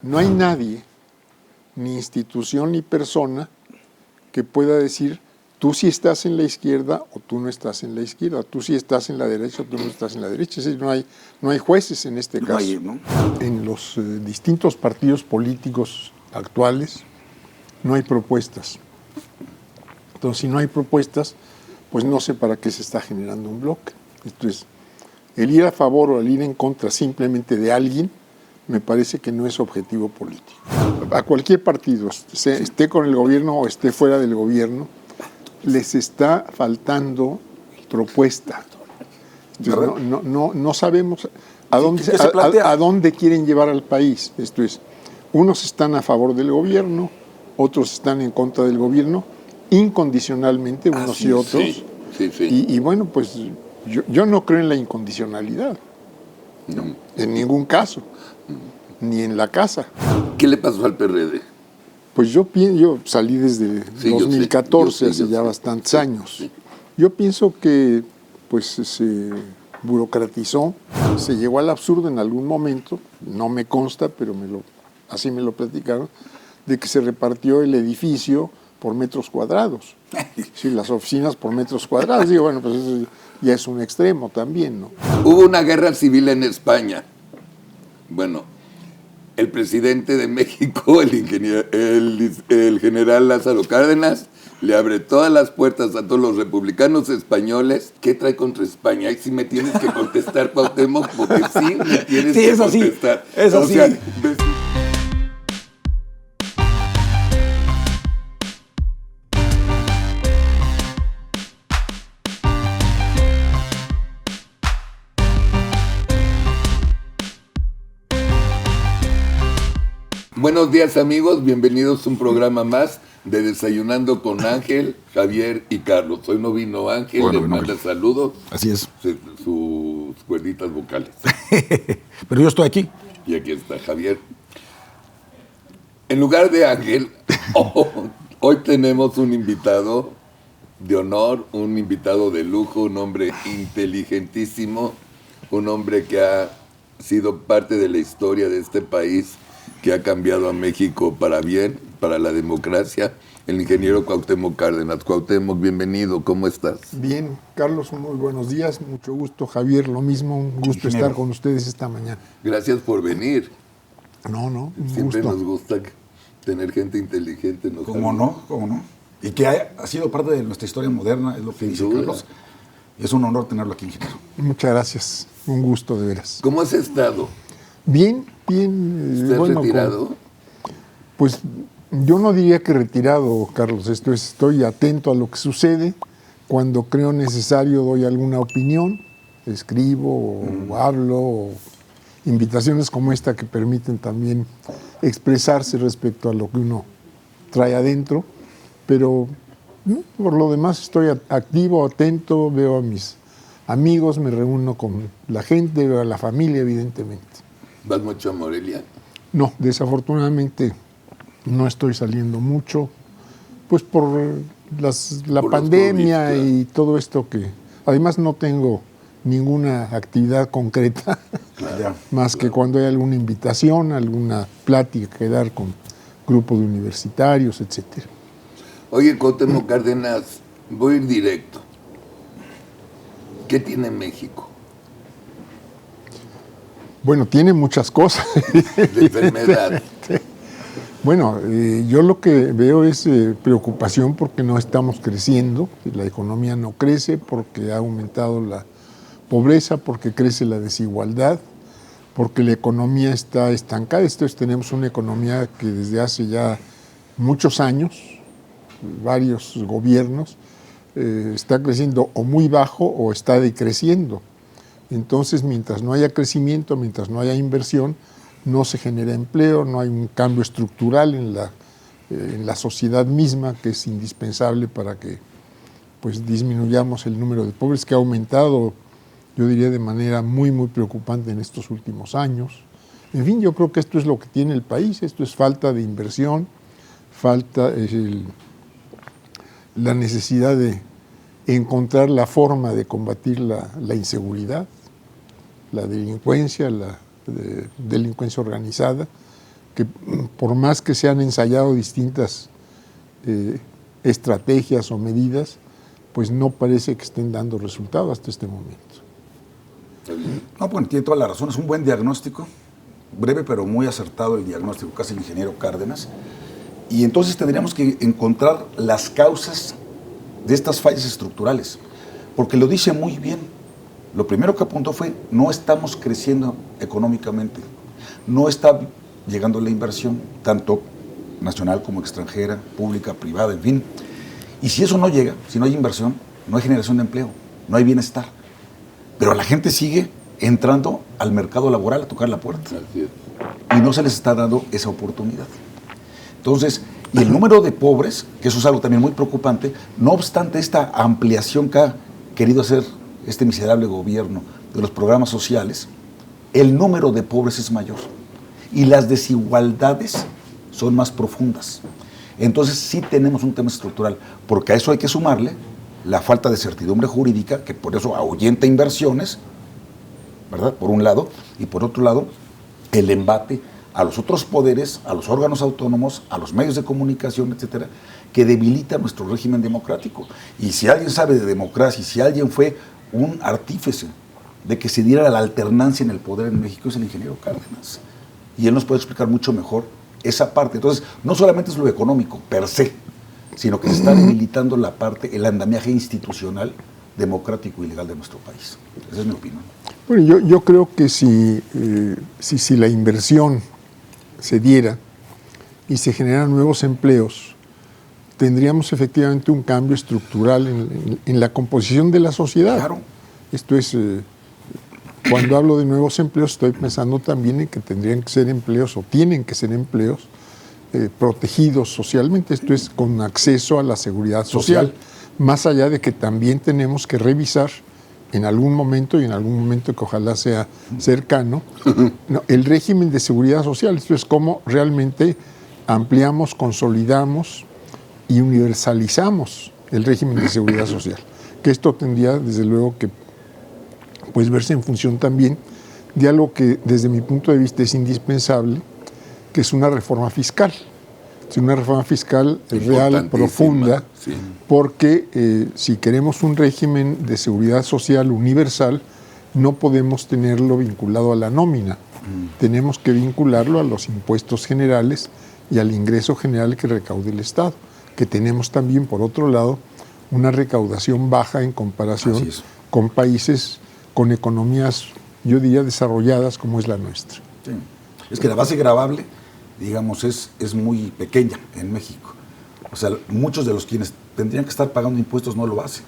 No hay nadie, ni institución ni persona, que pueda decir tú sí estás en la izquierda o tú no estás en la izquierda, tú sí estás en la derecha o tú no estás en la derecha. Es decir, no hay jueces en este caso. ¿No? En los distintos partidos políticos actuales no hay propuestas. Entonces, si no hay propuestas, pues no sé para qué se está generando un bloque. Entonces, el ir a favor o el ir en contra simplemente de alguien, me parece que no es objetivo político. A cualquier partido, esté con el gobierno o esté fuera del gobierno, les está faltando propuesta. Entonces, no sabemos a dónde quieren llevar al país. Esto es, unos están a favor del gobierno, otros están en contra del gobierno, incondicionalmente, unos y otros. Sí. Y bueno, pues yo no creo en la incondicionalidad, No. en ningún caso, ni en la casa. ¿Qué le pasó al PRD? Pues yo salí desde 2014, hace ya bastantes años. Sí. Yo pienso que pues se burocratizó, se llegó al absurdo en algún momento, no me consta, pero así me lo platicaron, de que se repartió el edificio por metros cuadrados. Sí, las oficinas por metros cuadrados. Digo, bueno, pues eso ya es un extremo también, ¿no? Hubo una guerra civil en España. Bueno, el presidente de México, el general Lázaro Cárdenas, le abre todas las puertas a todos los republicanos españoles. ¿Qué trae contra España? Ahí sí me tienes que contestar, Cuauhtémoc, porque sí me tienes que contestar. Eso sí. Buenos días, amigos, bienvenidos a un programa más de Desayunando con Ángel, Javier y Carlos. Hoy no vino Ángel, les manda saludos. Así es. Sus cuerditas vocales. Pero yo estoy aquí. Y aquí está Javier. En lugar de Ángel, hoy tenemos un invitado de honor, un invitado de lujo, un hombre inteligentísimo, un hombre que ha sido parte de la historia de este país, que ha cambiado a México para bien, para la democracia, el ingeniero Cuauhtémoc Cárdenas. Cuauhtémoc, bienvenido, ¿cómo estás? Bien, Carlos, muy buenos días, mucho gusto. Javier, lo mismo, un gusto estar con ustedes esta mañana. Gracias por venir. Un Siempre gusto. nos gusta tener gente inteligente. ¿Cómo no? Y que ha sido parte de nuestra historia moderna, es lo que dice Carlos. Es un honor tenerlo aquí, ingeniero. Muchas gracias, un gusto de veras. ¿Cómo has estado? Bien. ¿Estás retirado? Pues yo no diría que retirado, Carlos. Estoy atento a lo que sucede. Cuando creo necesario doy alguna opinión, escribo o hablo, o invitaciones como esta que permiten también expresarse respecto a lo que uno trae adentro. Pero por lo demás estoy activo, atento, veo a mis amigos, me reúno con la gente, veo a la familia, evidentemente. ¿Vas mucho a Morelia? No, desafortunadamente no estoy saliendo mucho, pues por la pandemia y todo esto que... Además no tengo ninguna actividad concreta, más que cuando hay alguna invitación, alguna plática que dar con grupos de universitarios, etcétera. Oye, Cuauhtémoc Cárdenas, voy a ir directo. ¿Qué tiene México? Bueno, tiene muchas cosas. De enfermedad. Bueno, yo lo que veo es preocupación porque no estamos creciendo, la economía no crece, porque ha aumentado la pobreza, porque crece la desigualdad, porque la economía está estancada. Entonces tenemos una economía que desde hace ya muchos años, varios gobiernos, está creciendo o muy bajo o está decreciendo. Entonces, mientras no haya crecimiento, mientras no haya inversión, no se genera empleo, no hay un cambio estructural en la sociedad misma que es indispensable para que pues, disminuyamos el número de pobres, que ha aumentado, yo diría, de manera muy, muy preocupante en estos últimos años. En fin, yo creo que esto es lo que tiene el país, esto es falta de inversión, la necesidad de encontrar la forma de combatir la inseguridad, la delincuencia, la delincuencia organizada, porque por más que se han ensayado distintas estrategias o medidas, pues no parece que estén dando resultado hasta este momento. No, pues tiene toda la razón, es un buen diagnóstico, breve pero muy acertado el diagnóstico que hace el ingeniero Cárdenas, y entonces tendríamos que encontrar las causas de estas fallas estructurales, porque lo dice muy bien. Lo primero que apuntó fue, no estamos creciendo económicamente, no está llegando la inversión, tanto nacional como extranjera, pública, privada, en fin. Y si eso no llega, si no hay inversión, no hay generación de empleo, no hay bienestar. Pero la gente sigue entrando al mercado laboral a tocar la puerta. Y no se les está dando esa oportunidad. Entonces, y el número de pobres, que eso es algo también muy preocupante, no obstante esta ampliación que ha querido hacer este miserable gobierno de los programas sociales, el número de pobres es mayor y las desigualdades son más profundas. Entonces sí tenemos un tema estructural, porque a eso hay que sumarle la falta de certidumbre jurídica, que por eso ahuyenta inversiones, ¿verdad? Por un lado, y por otro lado, el embate a los otros poderes, a los órganos autónomos, a los medios de comunicación, etcétera, que debilita nuestro régimen democrático. Y si alguien sabe de democracia, si alguien fue un artífice de que se diera la alternancia en el poder en México, es el ingeniero Cárdenas. Y él nos puede explicar mucho mejor esa parte. Entonces, no solamente es lo económico per se, sino que se está debilitando la parte, el andamiaje institucional, democrático y legal de nuestro país. Esa es mi opinión. Bueno, yo creo que si la inversión se diera y se generan nuevos empleos, tendríamos efectivamente un cambio estructural en la composición de la sociedad. Claro. Esto es, cuando hablo de nuevos empleos, estoy pensando también en que tendrían que ser empleos o tienen que ser empleos protegidos socialmente, esto es con acceso a la seguridad social, más allá de que también tenemos que revisar en algún momento, y en algún momento que ojalá sea cercano, el régimen de seguridad social. Esto es cómo realmente ampliamos, consolidamos y universalizamos el régimen de seguridad social. Que esto tendría, desde luego, que pues, verse en función también de algo que, desde mi punto de vista, es indispensable, que es una reforma fiscal. Es una reforma fiscal real, profunda, sí. Porque si queremos un régimen de seguridad social universal, no podemos tenerlo vinculado a la nómina. Tenemos que vincularlo a los impuestos generales y al ingreso general que recaude el Estado, que tenemos también, por otro lado, una recaudación baja en comparación con países con economías, yo diría, desarrolladas como es la nuestra. Sí. Es que la base gravable, digamos, es muy pequeña en México. O sea, muchos de los quienes tendrían que estar pagando impuestos no lo hacen.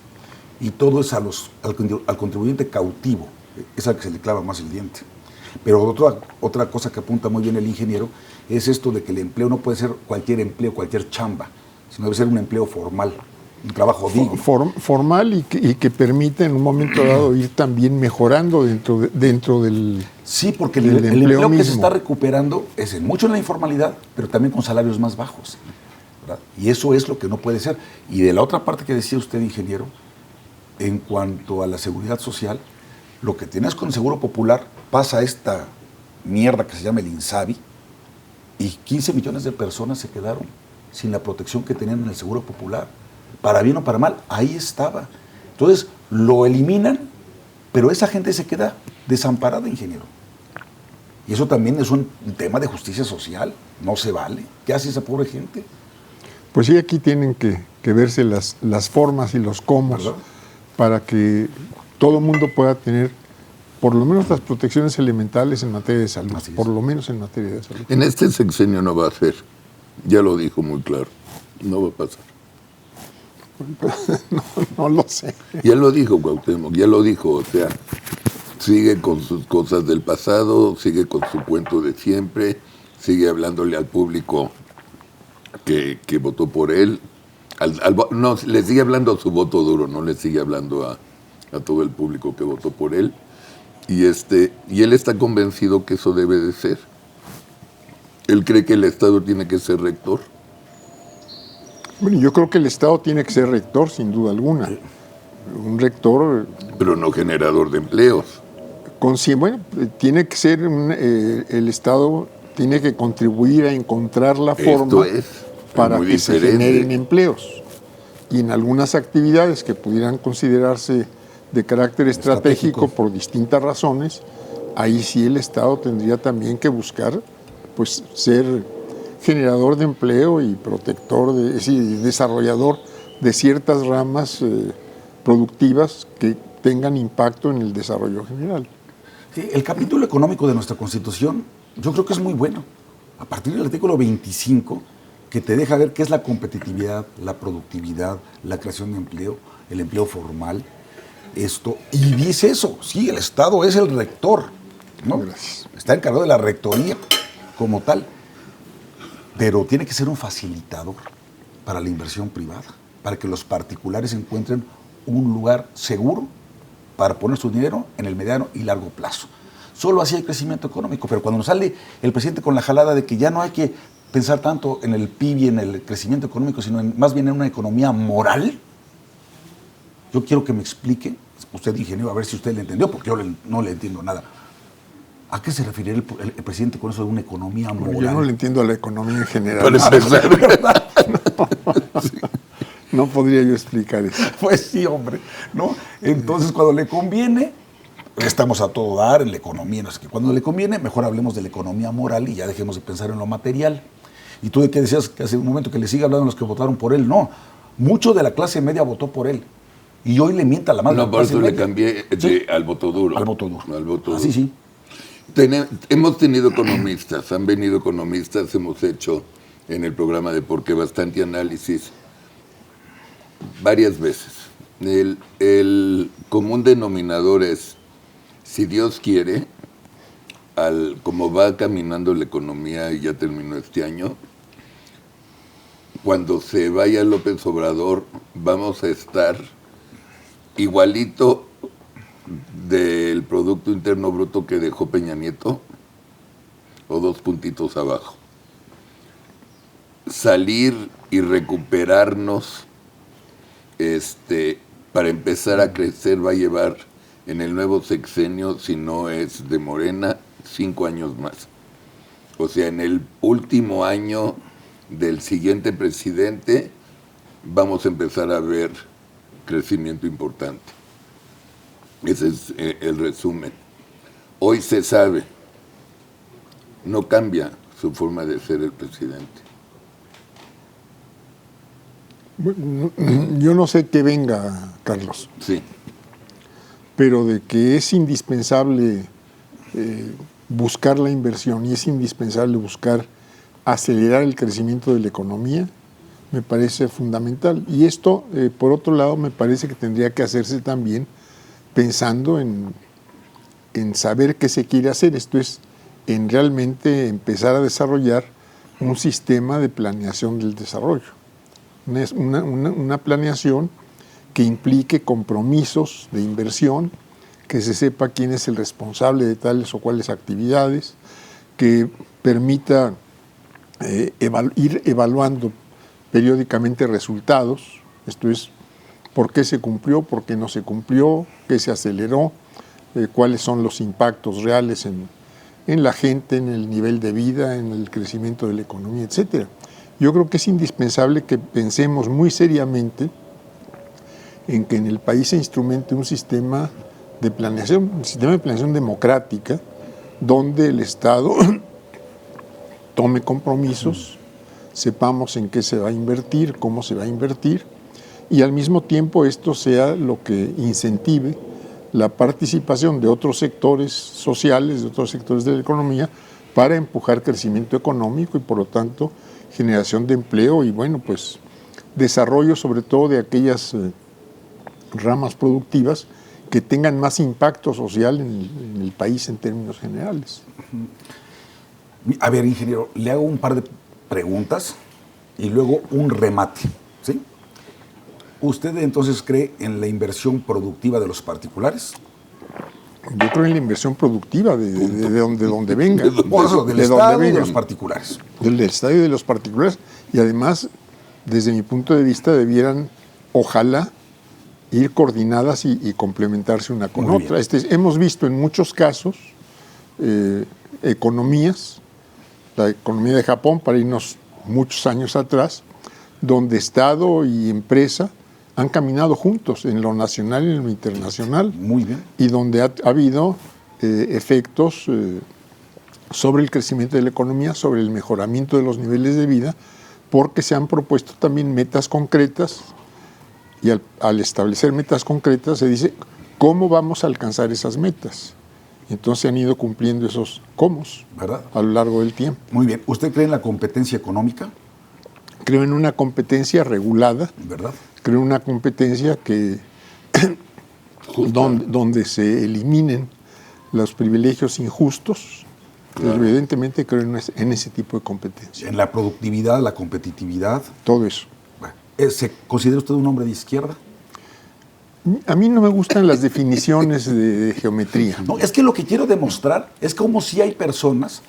Y todo es al contribuyente cautivo, es al que se le clava más el diente. Pero otra cosa que apunta muy bien el ingeniero es esto de que el empleo no puede ser cualquier empleo, cualquier chamba, sino debe ser un empleo formal, un trabajo digno. Formal y que permite en un momento dado ir también mejorando dentro del Sí, porque del el empleo mismo que se está recuperando es mucho en la informalidad, pero también con salarios más bajos, ¿verdad? Y eso es lo que no puede ser. Y de la otra parte que decía usted, ingeniero, en cuanto a la seguridad social, lo que tienes con el Seguro Popular, pasa esta mierda que se llama el INSABI, y 15 millones de personas se quedaron sin la protección que tenían en el Seguro Popular. Para bien o para mal, ahí estaba. Entonces, lo eliminan, pero esa gente se queda desamparada, ingeniero. Y eso también es un tema de justicia social, no se vale. ¿Qué hace esa pobre gente? Pues sí, aquí tienen que verse las formas y los cómo para que todo el mundo pueda tener por lo menos las protecciones elementales en materia de salud, por lo menos en materia de salud. En este sexenio no va a ser, ya lo dijo muy claro, no va a pasar. No lo sé. Ya lo dijo Cuauhtémoc, ya lo dijo, o sea, sigue con sus cosas del pasado, sigue con su cuento de siempre, sigue hablándole al público que votó por él, no, le sigue hablando a su voto duro, no le sigue hablando a todo el público que votó por él, y él está convencido que eso debe de ser. Él cree que el Estado tiene que ser rector. Bueno, yo creo que el Estado tiene que ser rector, sin duda alguna. Un rector... Pero no generador de empleos. Bueno, tiene que ser el Estado tiene que contribuir a encontrar la Esto forma es para muy que se diferente. generen empleos. Y en algunas actividades que pudieran considerarse de carácter estratégico por distintas razones, ahí sí el Estado tendría también que buscar pues ser generador de empleo y protector, es decir, desarrollador de ciertas ramas productivas que tengan impacto en el desarrollo general. Sí, el capítulo económico de nuestra Constitución yo creo que es muy bueno. A partir del artículo 25, que te deja ver qué es la competitividad, la productividad, la creación de empleo, el empleo formal, y dice eso, sí, el Estado es el rector, ¿no? Gracias. Está encargado de la rectoría como tal, pero tiene que ser un facilitador para la inversión privada, para que los particulares encuentren un lugar seguro para poner su dinero en el mediano y largo plazo. Solo así hay crecimiento económico, pero cuando nos sale el presidente con la jalada de que ya no hay que pensar tanto en el PIB y en el crecimiento económico, sino más bien en una economía moral, yo quiero que me explique, usted ingeniero, a ver si usted le entendió, porque yo no le entiendo nada. ¿A qué se refirió el presidente con eso de una economía moral? Yo no le entiendo a la economía en general. Para empezar. No podría yo explicar eso. Pues sí, hombre, ¿no? Entonces, cuando le conviene, estamos a todo dar en la economía, no sé qué. Cuando le conviene, mejor hablemos de la economía moral y ya dejemos de pensar en lo material. Y tú de qué decías que hace un momento que le sigue hablando a los que votaron por él. No, mucho de la clase media votó por él. Y hoy le mienta la madre. No, por eso le cambié al voto duro. Al voto duro. Al voto duro. Así sí. Hemos tenido economistas, han venido economistas, hemos hecho en el programa de Por qué bastante análisis varias veces. El común denominador es, si Dios quiere, como va caminando la economía y ya terminó este año, cuando se vaya López Obrador vamos a estar igualito del Producto Interno Bruto que dejó Peña Nieto, o 2 puntitos abajo. Salir y recuperarnos para empezar a crecer va a llevar en el nuevo sexenio, si no es de Morena, 5 años más. O sea, en el último año del siguiente presidente vamos a empezar a ver crecimiento importante. Ese es el resumen. Hoy se sabe, no cambia su forma de ser el presidente. Bueno, yo no sé qué venga, Carlos, Sí. pero de que es indispensable buscar la inversión y es indispensable buscar acelerar el crecimiento de la economía, me parece fundamental. Y esto, por otro lado, me parece que tendría que hacerse también pensando en saber qué se quiere hacer. Esto es, en realmente empezar a desarrollar un sistema de planeación del desarrollo. Una planeación que implique compromisos de inversión, que se sepa quién es el responsable de tales o cuales actividades, que permita ir evaluando periódicamente resultados, esto es, por qué se cumplió, por qué no se cumplió, qué se aceleró, cuáles son los impactos reales en la gente, en el nivel de vida, en el crecimiento de la economía, etc. Yo creo que es indispensable que pensemos muy seriamente en que en el país se instrumente un sistema de planeación democrática, donde el Estado tome compromisos, sepamos en qué se va a invertir, cómo se va a invertir, y al mismo tiempo esto sea lo que incentive la participación de otros sectores sociales, de otros sectores de la economía, para empujar crecimiento económico y por lo tanto generación de empleo y bueno, pues desarrollo sobre todo de aquellas ramas productivas que tengan más impacto social en el país en términos generales. A ver, ingeniero, le hago un par de preguntas y luego un remate, ¿sí? ¿Usted entonces cree en la inversión productiva de los particulares? Yo creo en la inversión productiva de donde venga. Por eso, del Estado y de los particulares. Del Estado y de los particulares. Y además, desde mi punto de vista, debieran, ojalá, ir coordinadas y complementarse una con Muy otra. bien. Hemos visto en muchos casos economías, la economía de Japón, para irnos muchos años atrás, donde Estado y empresa han caminado juntos en lo nacional y en lo internacional. Muy bien. Y donde ha habido efectos sobre el crecimiento de la economía, sobre el mejoramiento de los niveles de vida, porque se han propuesto también metas concretas, y al establecer metas concretas se dice cómo vamos a alcanzar esas metas. Y entonces han ido cumpliendo esos cómo, ¿verdad?, a lo largo del tiempo. Muy bien. ¿Usted cree en la competencia económica? Creo en una competencia regulada, ¿Verdad? creo en una competencia que donde se eliminen los privilegios injustos. Claro. Evidentemente creo en ese tipo de competencia. En la productividad, la competitividad. Todo eso. Bueno, ¿se considera usted un hombre de izquierda? A mí no me gustan las definiciones de geometría. No, es que lo que quiero demostrar es como si hay personas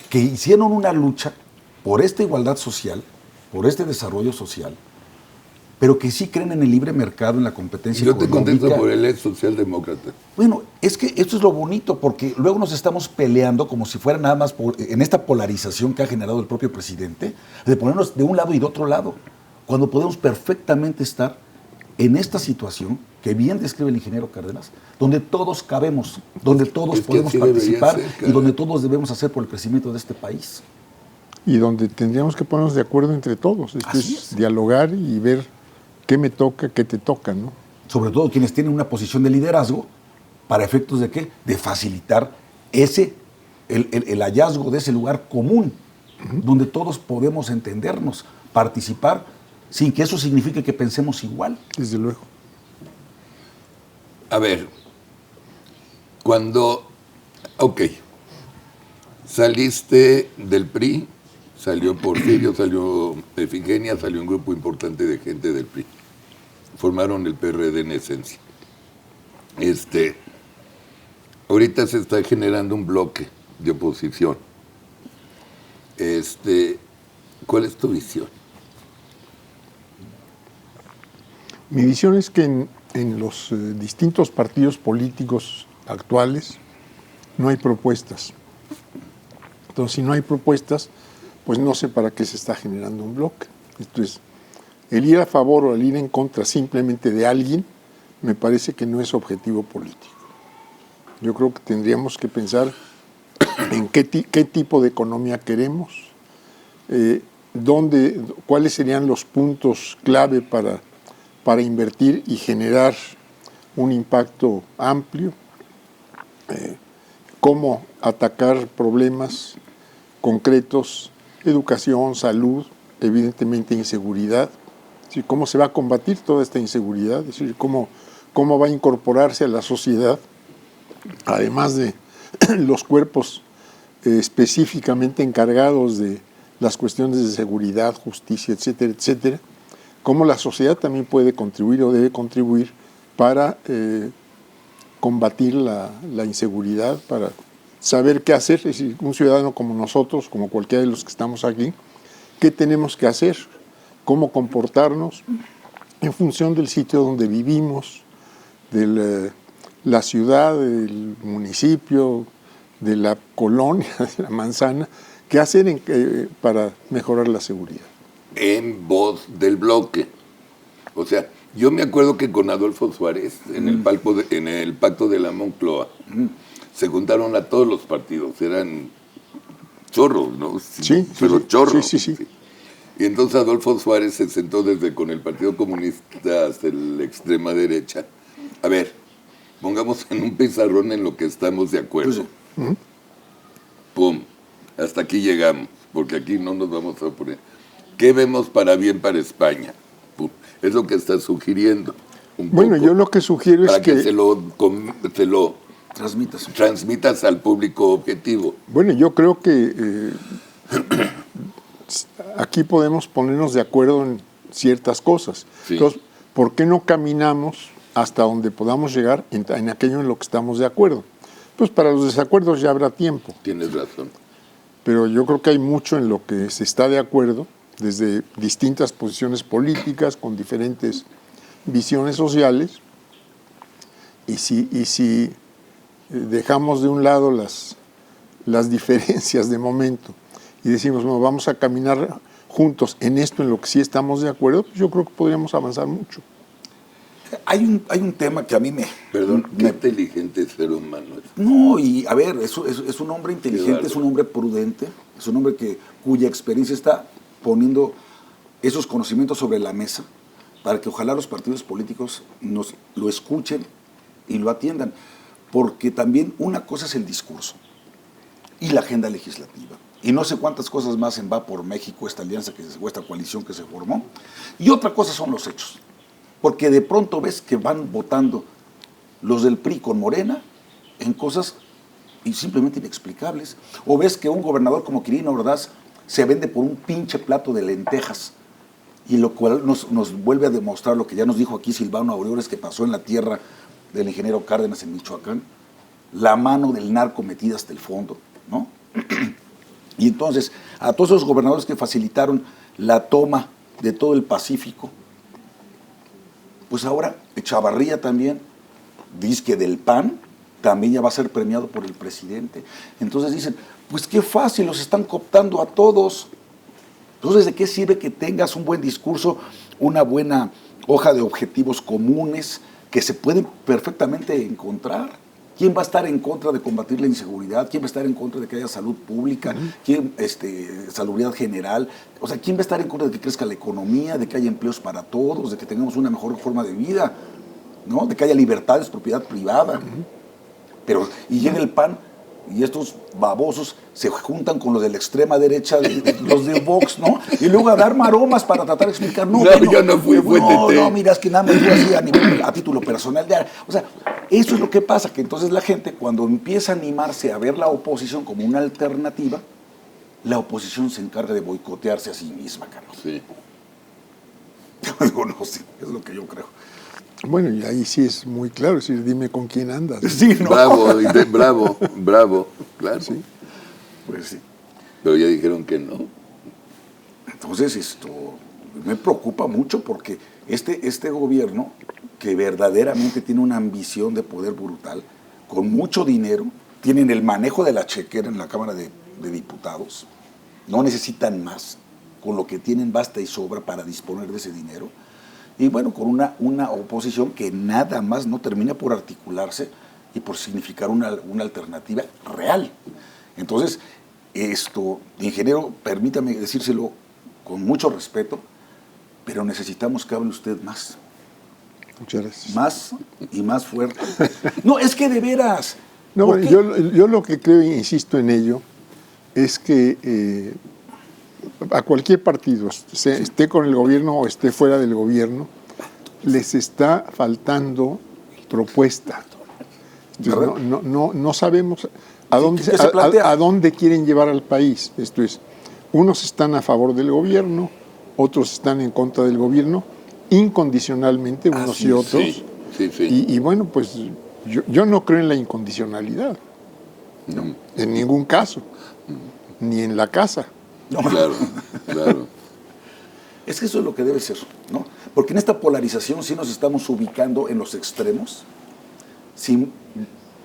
que hicieron una lucha por esta igualdad social, por este desarrollo social, pero que sí creen en el libre mercado, en la competencia económica. Yo te contesto por el ex socialdemócrata. Bueno, es que esto es lo bonito, porque luego nos estamos peleando como si fuera nada más en esta polarización que ha generado el propio presidente, de ponernos de un lado y de otro lado, cuando podemos perfectamente estar en esta situación que bien describe el ingeniero Cárdenas, donde todos cabemos, donde todos podemos participar y donde todos debemos hacer por el crecimiento de este país. Y donde tendríamos que ponernos de acuerdo entre todos, es dialogar y ver qué me toca, qué te toca, ¿no? Sobre todo quienes tienen una posición de liderazgo, ¿para efectos de qué? De facilitar el hallazgo de ese lugar común, donde todos podemos entendernos, participar, sin que eso signifique que pensemos igual. Desde luego. A ver, cuando, saliste del PRI, salió Porfirio, salió Efigenia, salió un grupo importante de gente del PRI. Formaron el PRD en esencia. Ahorita se está generando un bloque de oposición. ¿Cuál es tu visión? Mi visión es que en los distintos partidos políticos actuales no hay propuestas. Entonces, si no hay propuestas, pues no sé para qué se está generando un bloque. Entonces, el ir a favor o el ir en contra simplemente de alguien, me parece que no es objetivo político. Yo creo que tendríamos que pensar en qué tipo de economía queremos, cuáles serían los puntos clave para invertir y generar un impacto amplio, cómo atacar problemas concretos, educación, salud, evidentemente inseguridad, es decir, cómo se va a combatir toda esta inseguridad, es decir, cómo va a incorporarse a la sociedad, además de los cuerpos específicamente encargados de las cuestiones de seguridad, justicia, etcétera, etcétera, cómo la sociedad también puede contribuir o debe contribuir para combatir la inseguridad, para saber qué hacer. Es decir, un ciudadano como nosotros, como cualquiera de los que estamos aquí, ¿qué tenemos que hacer? ¿Cómo comportarnos en función del sitio donde vivimos, de la ciudad, del municipio, de la colonia, de la manzana? ¿Qué hacer para mejorar la seguridad? En voz del bloque. O sea, yo me acuerdo que con Adolfo Suárez, en el pacto de la Moncloa, se juntaron a todos los partidos, eran chorros, ¿no? Sí, pero sí, chorros. Sí. Y entonces Adolfo Suárez se sentó con el Partido Comunista hasta la extrema derecha. A ver, pongamos en un pizarrón en lo que estamos de acuerdo. Pum, hasta aquí llegamos, porque aquí no nos vamos a oponer. ¿Qué vemos para bien para España? Pum, es lo que está sugiriendo. Bueno, yo lo que sugiero es que se lo transmitas al público objetivo. Bueno, yo creo que aquí podemos ponernos de acuerdo en ciertas cosas. Sí. Entonces, ¿por qué no caminamos hasta donde podamos llegar en aquello en lo que estamos de acuerdo? Pues para los desacuerdos ya habrá tiempo. Tienes razón. Pero yo creo que hay mucho en lo que se está de acuerdo, desde distintas posiciones políticas, con diferentes visiones sociales, y si dejamos de un lado las diferencias de momento y decimos, no, vamos a caminar juntos en esto, en lo que sí estamos de acuerdo, pues yo creo que podríamos avanzar mucho. Hay un tema que a mí me... Perdón, qué inteligente ser humano es. No, y a ver, es un hombre inteligente, es un hombre prudente, es un hombre cuya experiencia está poniendo esos conocimientos sobre la mesa para que ojalá los partidos políticos nos lo escuchen y lo atiendan. Porque también una cosa es el discurso y la agenda legislativa. Y no sé cuántas cosas más en Va por México, esta alianza, o esta coalición que se formó. Y otra cosa son los hechos. Porque de pronto ves que van votando los del PRI con Morena en cosas simplemente inexplicables. O ves que un gobernador como Quirino Ordaz se vende por un pinche plato de lentejas. Y lo cual nos vuelve a demostrar lo que ya nos dijo aquí Silvano Aureoles, que pasó en la tierra del ingeniero Cárdenas en Michoacán, la mano del narco metida hasta el fondo, ¿no? Y entonces, a todos esos gobernadores que facilitaron la toma de todo el Pacífico, pues ahora Echavarría también, dice que del PAN, también ya va a ser premiado por el presidente. Entonces dicen, pues qué fácil, los están cooptando a todos. Entonces, ¿de qué sirve que tengas un buen discurso, una buena hoja de objetivos comunes que se pueden perfectamente encontrar? ¿Quién va a estar en contra de combatir la inseguridad? ¿Quién va a estar en contra de que haya salud pública? ¿Quién, salubridad general? O sea, ¿quién va a estar en contra de que crezca la economía, de que haya empleos para todos, de que tengamos una mejor forma de vida, ¿no? De que haya libertades, propiedad privada? Pero, y llega el PAN y estos babosos se juntan con los de la extrema derecha, los de Vox, ¿no? Y luego a dar maromas para tratar de explicar. No, bueno, yo no fui, fue Tete. No, mira, es que nada más yo así a título personal. O sea, eso es lo que pasa, que entonces la gente cuando empieza a animarse a ver la oposición como una alternativa, la oposición se encarga de boicotearse a sí misma, Carlos. Sí. Yo digo, no, sí, es lo que yo creo. Bueno, y ahí sí es muy claro, es decir, dime con quién andas. Sí, ¿no? Bravo, claro. Sí. Pues sí. Pero ya dijeron que no. Entonces esto me preocupa mucho porque este gobierno, que verdaderamente tiene una ambición de poder brutal, con mucho dinero, tienen el manejo de la chequera en la Cámara de Diputados, no necesitan más, con lo que tienen basta y sobra para disponer de ese dinero. Y bueno, con una oposición que nada más no termina por articularse y por significar una alternativa real. Entonces, ingeniero, permítame decírselo con mucho respeto, pero necesitamos que hable usted más. Muchas gracias. Más y más fuerte. No, es que de veras. No, bueno, yo lo que creo, e insisto en ello, es que a cualquier partido, esté con el gobierno o esté fuera del gobierno, les está faltando propuesta. Entonces, no sabemos a dónde quieren llevar al país. Esto es, unos están a favor del gobierno, otros están en contra del gobierno, incondicionalmente, unos y otros. Sí. Y bueno, pues yo no creo en la incondicionalidad, no, en ningún caso, ni en la casa. No. Claro. Es que eso es lo que debe ser, ¿no? Porque en esta polarización sí nos estamos ubicando en los extremos, sin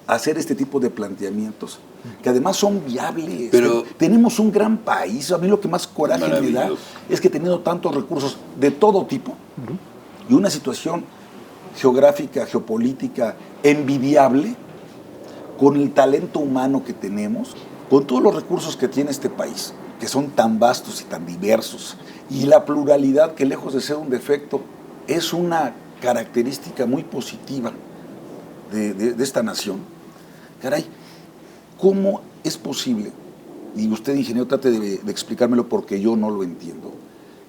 hacer este tipo de planteamientos, que además son viables. Pero tenemos un gran país. A mí lo que más coraje me da es que teniendo tantos recursos de todo tipo y una situación geográfica, geopolítica envidiable, con el talento humano que tenemos, con todos los recursos que tiene este país, que son tan vastos y tan diversos, y la pluralidad, que lejos de ser un defecto, es una característica muy positiva de esta nación. Caray, ¿cómo es posible? Y usted, ingeniero, trate de explicármelo porque yo no lo entiendo.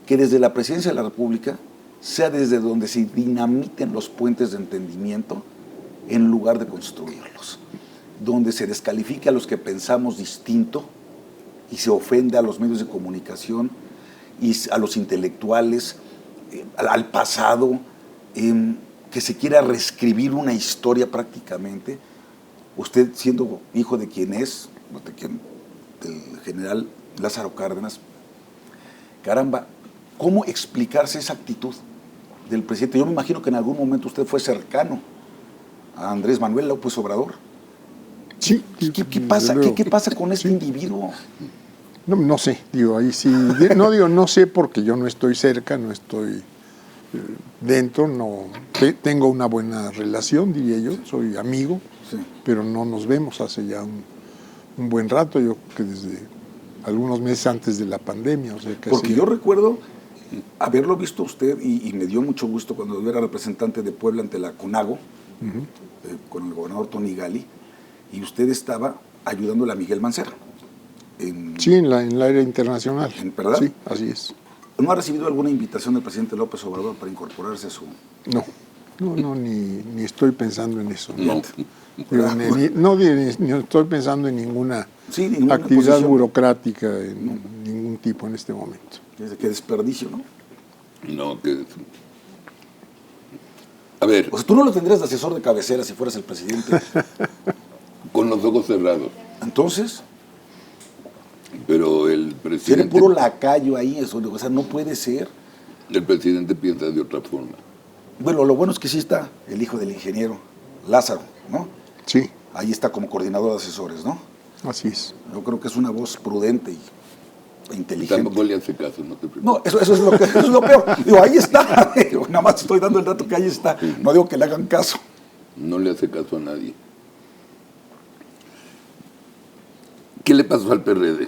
Que desde la Presidencia de la República sea desde donde se dinamiten los puentes de entendimiento en lugar de construirlos. Donde se descalifique a los que pensamos distinto y se ofende a los medios de comunicación y a los intelectuales, al pasado, que se quiera reescribir una historia prácticamente. Usted, siendo hijo de quien es, del general Lázaro Cárdenas, caramba, ¿cómo explicarse esa actitud del presidente? Yo me imagino que en algún momento usted fue cercano a Andrés Manuel López Obrador. Sí. ¿Qué pasa? ¿Qué pasa con este individuo? No sé, digo, ahí sí, no sé porque yo no estoy cerca, no estoy dentro, no tengo una buena relación, diría yo, soy amigo, Sí. pero no nos vemos hace ya un buen rato, yo creo que desde algunos meses antes de la pandemia. O sea, que Porque hace yo ya- recuerdo haberlo visto a usted y me dio mucho gusto cuando yo era representante de Puebla ante la CONAGO, con el gobernador Tony Gali, y usted estaba ayudándole a Miguel Mancera. Sí, en el área internacional. ¿Verdad? Sí, así es. ¿No ha recibido alguna invitación del presidente López Obrador para incorporarse a su...? No, ni estoy pensando en eso. No. Digo, ni estoy pensando en ninguna Sí, ninguna actividad posición. burocrática de ningún tipo en este momento. Qué desperdicio, ¿no? No, que... A ver, O sea, tú no lo tendrías de asesor de cabecera si fueras el presidente. con los ojos cerrados. Entonces, Pero el tiene presidente... puro lacayo ahí, eso, o sea, no puede ser. El presidente piensa de otra forma. Bueno, lo bueno es que sí está el hijo del ingeniero, Lázaro, ¿no? Sí, Ahí está como coordinador de asesores, ¿no? así es. Yo creo que es una voz prudente e inteligente. Tampoco le hace caso, no te preocupes. No, eso es lo peor. Digo, ahí está. Digo, nada más estoy dando el dato que ahí está. No digo que le hagan caso. No le hace caso a nadie. ¿Qué le pasó al PRD?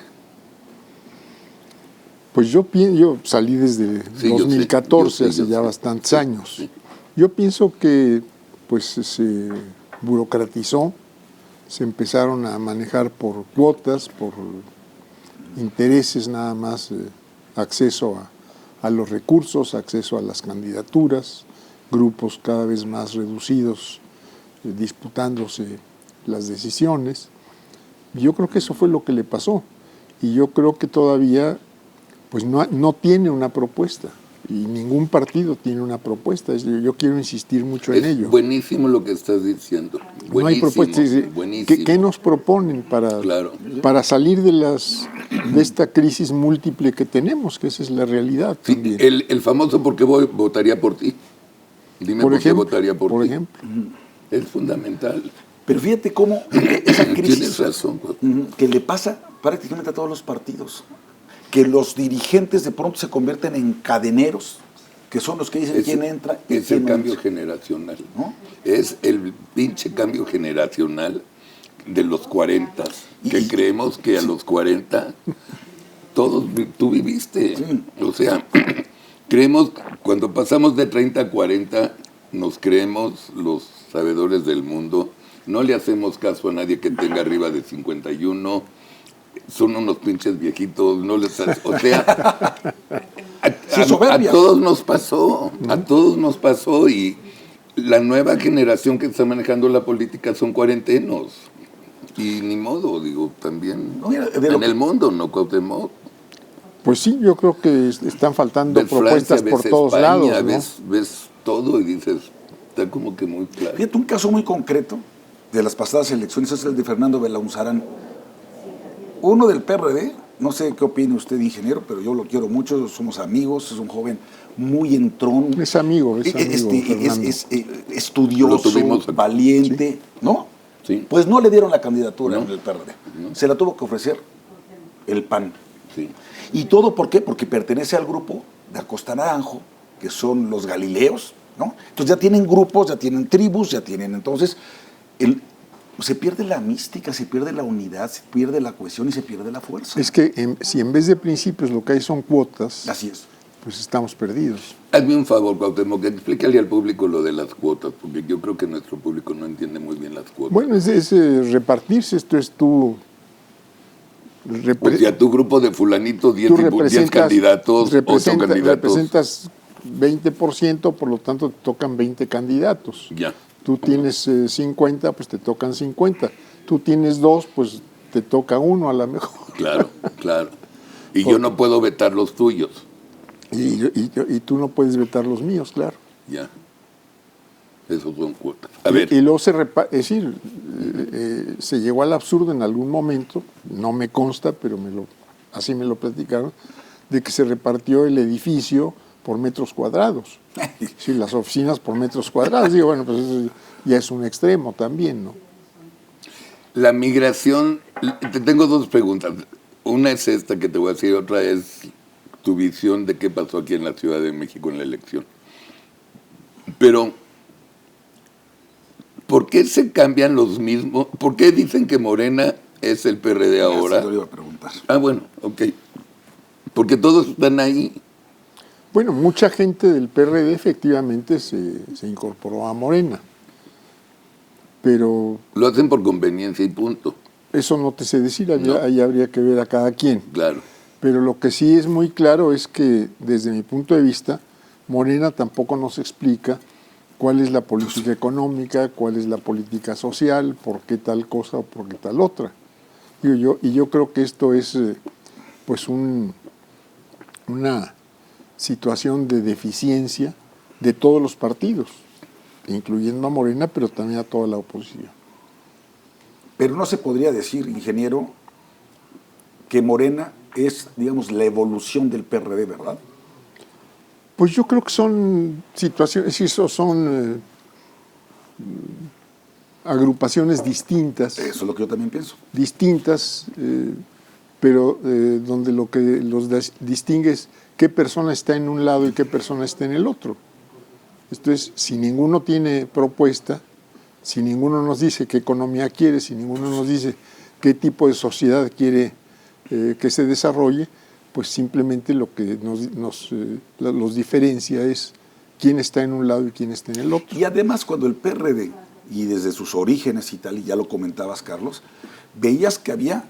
Pues yo salí desde Sí, yo sé, 2014, yo sé, hace ya yo sé. bastantes Sí, años. sí. Yo pienso que pues se burocratizó, se empezaron a manejar por cuotas, por intereses nada más, acceso a los recursos, acceso a las candidaturas, grupos cada vez más reducidos disputándose las decisiones. Yo creo que eso fue lo que le pasó y yo creo que todavía pues no tiene una propuesta y ningún partido tiene una propuesta. Yo quiero insistir mucho en Es ello. buenísimo lo que estás diciendo. Buenísimo, No hay propuesta. buenísimo. ¿Qué nos proponen Claro. para salir de esta crisis múltiple que tenemos? Que esa es la realidad Sí, también. el famoso ¿por qué votaría por ti? Dime por qué votaría por ti. ejemplo. Es fundamental. Pero fíjate cómo esa crisis Tienes razón. que le pasa prácticamente a todos los partidos, que los dirigentes de pronto se convierten en cadeneros, que son los que dicen quién entra y Es quién el no cambio entra. generacional. ¿No? Es el pinche cambio generacional de los 40, que Y- creemos que a los 40 todos, tú viviste. Sí. O sea, creemos, cuando pasamos de 30 a 40, nos creemos los sabedores del mundo, no le hacemos caso a nadie que tenga arriba de 51, son unos pinches viejitos, no les o sea, Sí, a soberbia. todos nos pasó y la nueva generación que está manejando la política son cuarentenos y ni modo, digo, también No, mira, de lo en que- el mundo, no Cuauhtémoc. Pues sí, yo creo que están faltando Ves propuestas Francia, por ves todos España, lados, ¿no? ves todo y dices, está como que muy claro. Fíjate, un caso muy concreto de las pasadas elecciones es el de Fernando Belaunzarán. Uno del PRD, no sé qué opine usted, ingeniero, pero yo lo quiero mucho, somos amigos, es un joven muy entrón. Es amigo, Fernando. Estudioso, Lo tuvimos aquí. valiente, ¿no? Sí. Pues no le dieron la candidatura No. en el PRD. No. Se la tuvo que ofrecer el PAN. Sí. ¿Y todo por qué? Porque pertenece al grupo de Acosta Naranjo, que son los Galileos, ¿no? Entonces ya tienen grupos, ya tienen tribus, ya tienen... Entonces, se pierde la mística, se pierde la unidad, se pierde la cohesión y se pierde la fuerza. Es que si en vez de principios lo que hay son cuotas, Así es. pues estamos perdidos. Hazme un favor, Cuauhtémoc, que explícale al público lo de las cuotas, porque yo creo que nuestro público no entiende muy bien las cuotas. Bueno, es repartirse, esto es tú... Pues si a tu grupo de fulanito 10 candidatos, 8 candidatos, representas 20%, por lo tanto te tocan 20 candidatos. ya, Tú tienes 50, pues te tocan 50. Tú tienes 2, pues te toca 1 a lo mejor. claro, claro. Y yo no puedo vetar los tuyos, Y tú no puedes vetar los míos, claro. ya. Esos son cuotas. A ver, Y luego es decir, se llegó al absurdo en algún momento, no me consta, pero así me lo platicaron, de que se repartió el edificio por metros cuadrados. Sí, las oficinas por metros cuadrados. Digo, bueno, pues eso ya es un extremo también, ¿no? la migración, te tengo dos preguntas. una es esta que te voy a decir, otra es tu visión de qué pasó aquí en la Ciudad de México en la elección. Pero, ¿por qué se cambian los mismos? ¿Por qué dicen que Morena es el PRD ahora? Así lo iba a preguntar. Ah, bueno, ok. Porque todos están ahí. Bueno, mucha gente del PRD efectivamente se incorporó a Morena, pero Lo hacen por conveniencia y punto. eso no te sé decir, No. ahí habría que ver a cada quien. Claro. Pero lo que sí es muy claro es que, desde mi punto de vista, Morena tampoco nos explica cuál es la política económica, cuál es la política social, por qué tal cosa o por qué tal otra. Y yo creo que esto es pues una situación de deficiencia de todos los partidos, incluyendo a Morena, pero también a toda la oposición. Pero no se podría decir, ingeniero, que Morena es, digamos, la evolución del PRD, ¿verdad? Pues yo creo que son situaciones, sí, son agrupaciones distintas. Eso es lo que yo también pienso. Distintas, pero donde lo que los distingue es qué persona está en un lado y qué persona está en el otro. Esto es, si ninguno tiene propuesta, si ninguno nos dice qué economía quiere, si ninguno nos dice qué tipo de sociedad quiere que se desarrolle, pues simplemente lo que los diferencia es quién está en un lado y quién está en el otro. Y además, cuando el PRD, y desde sus orígenes y tal, y ya lo comentabas, Carlos, veías que había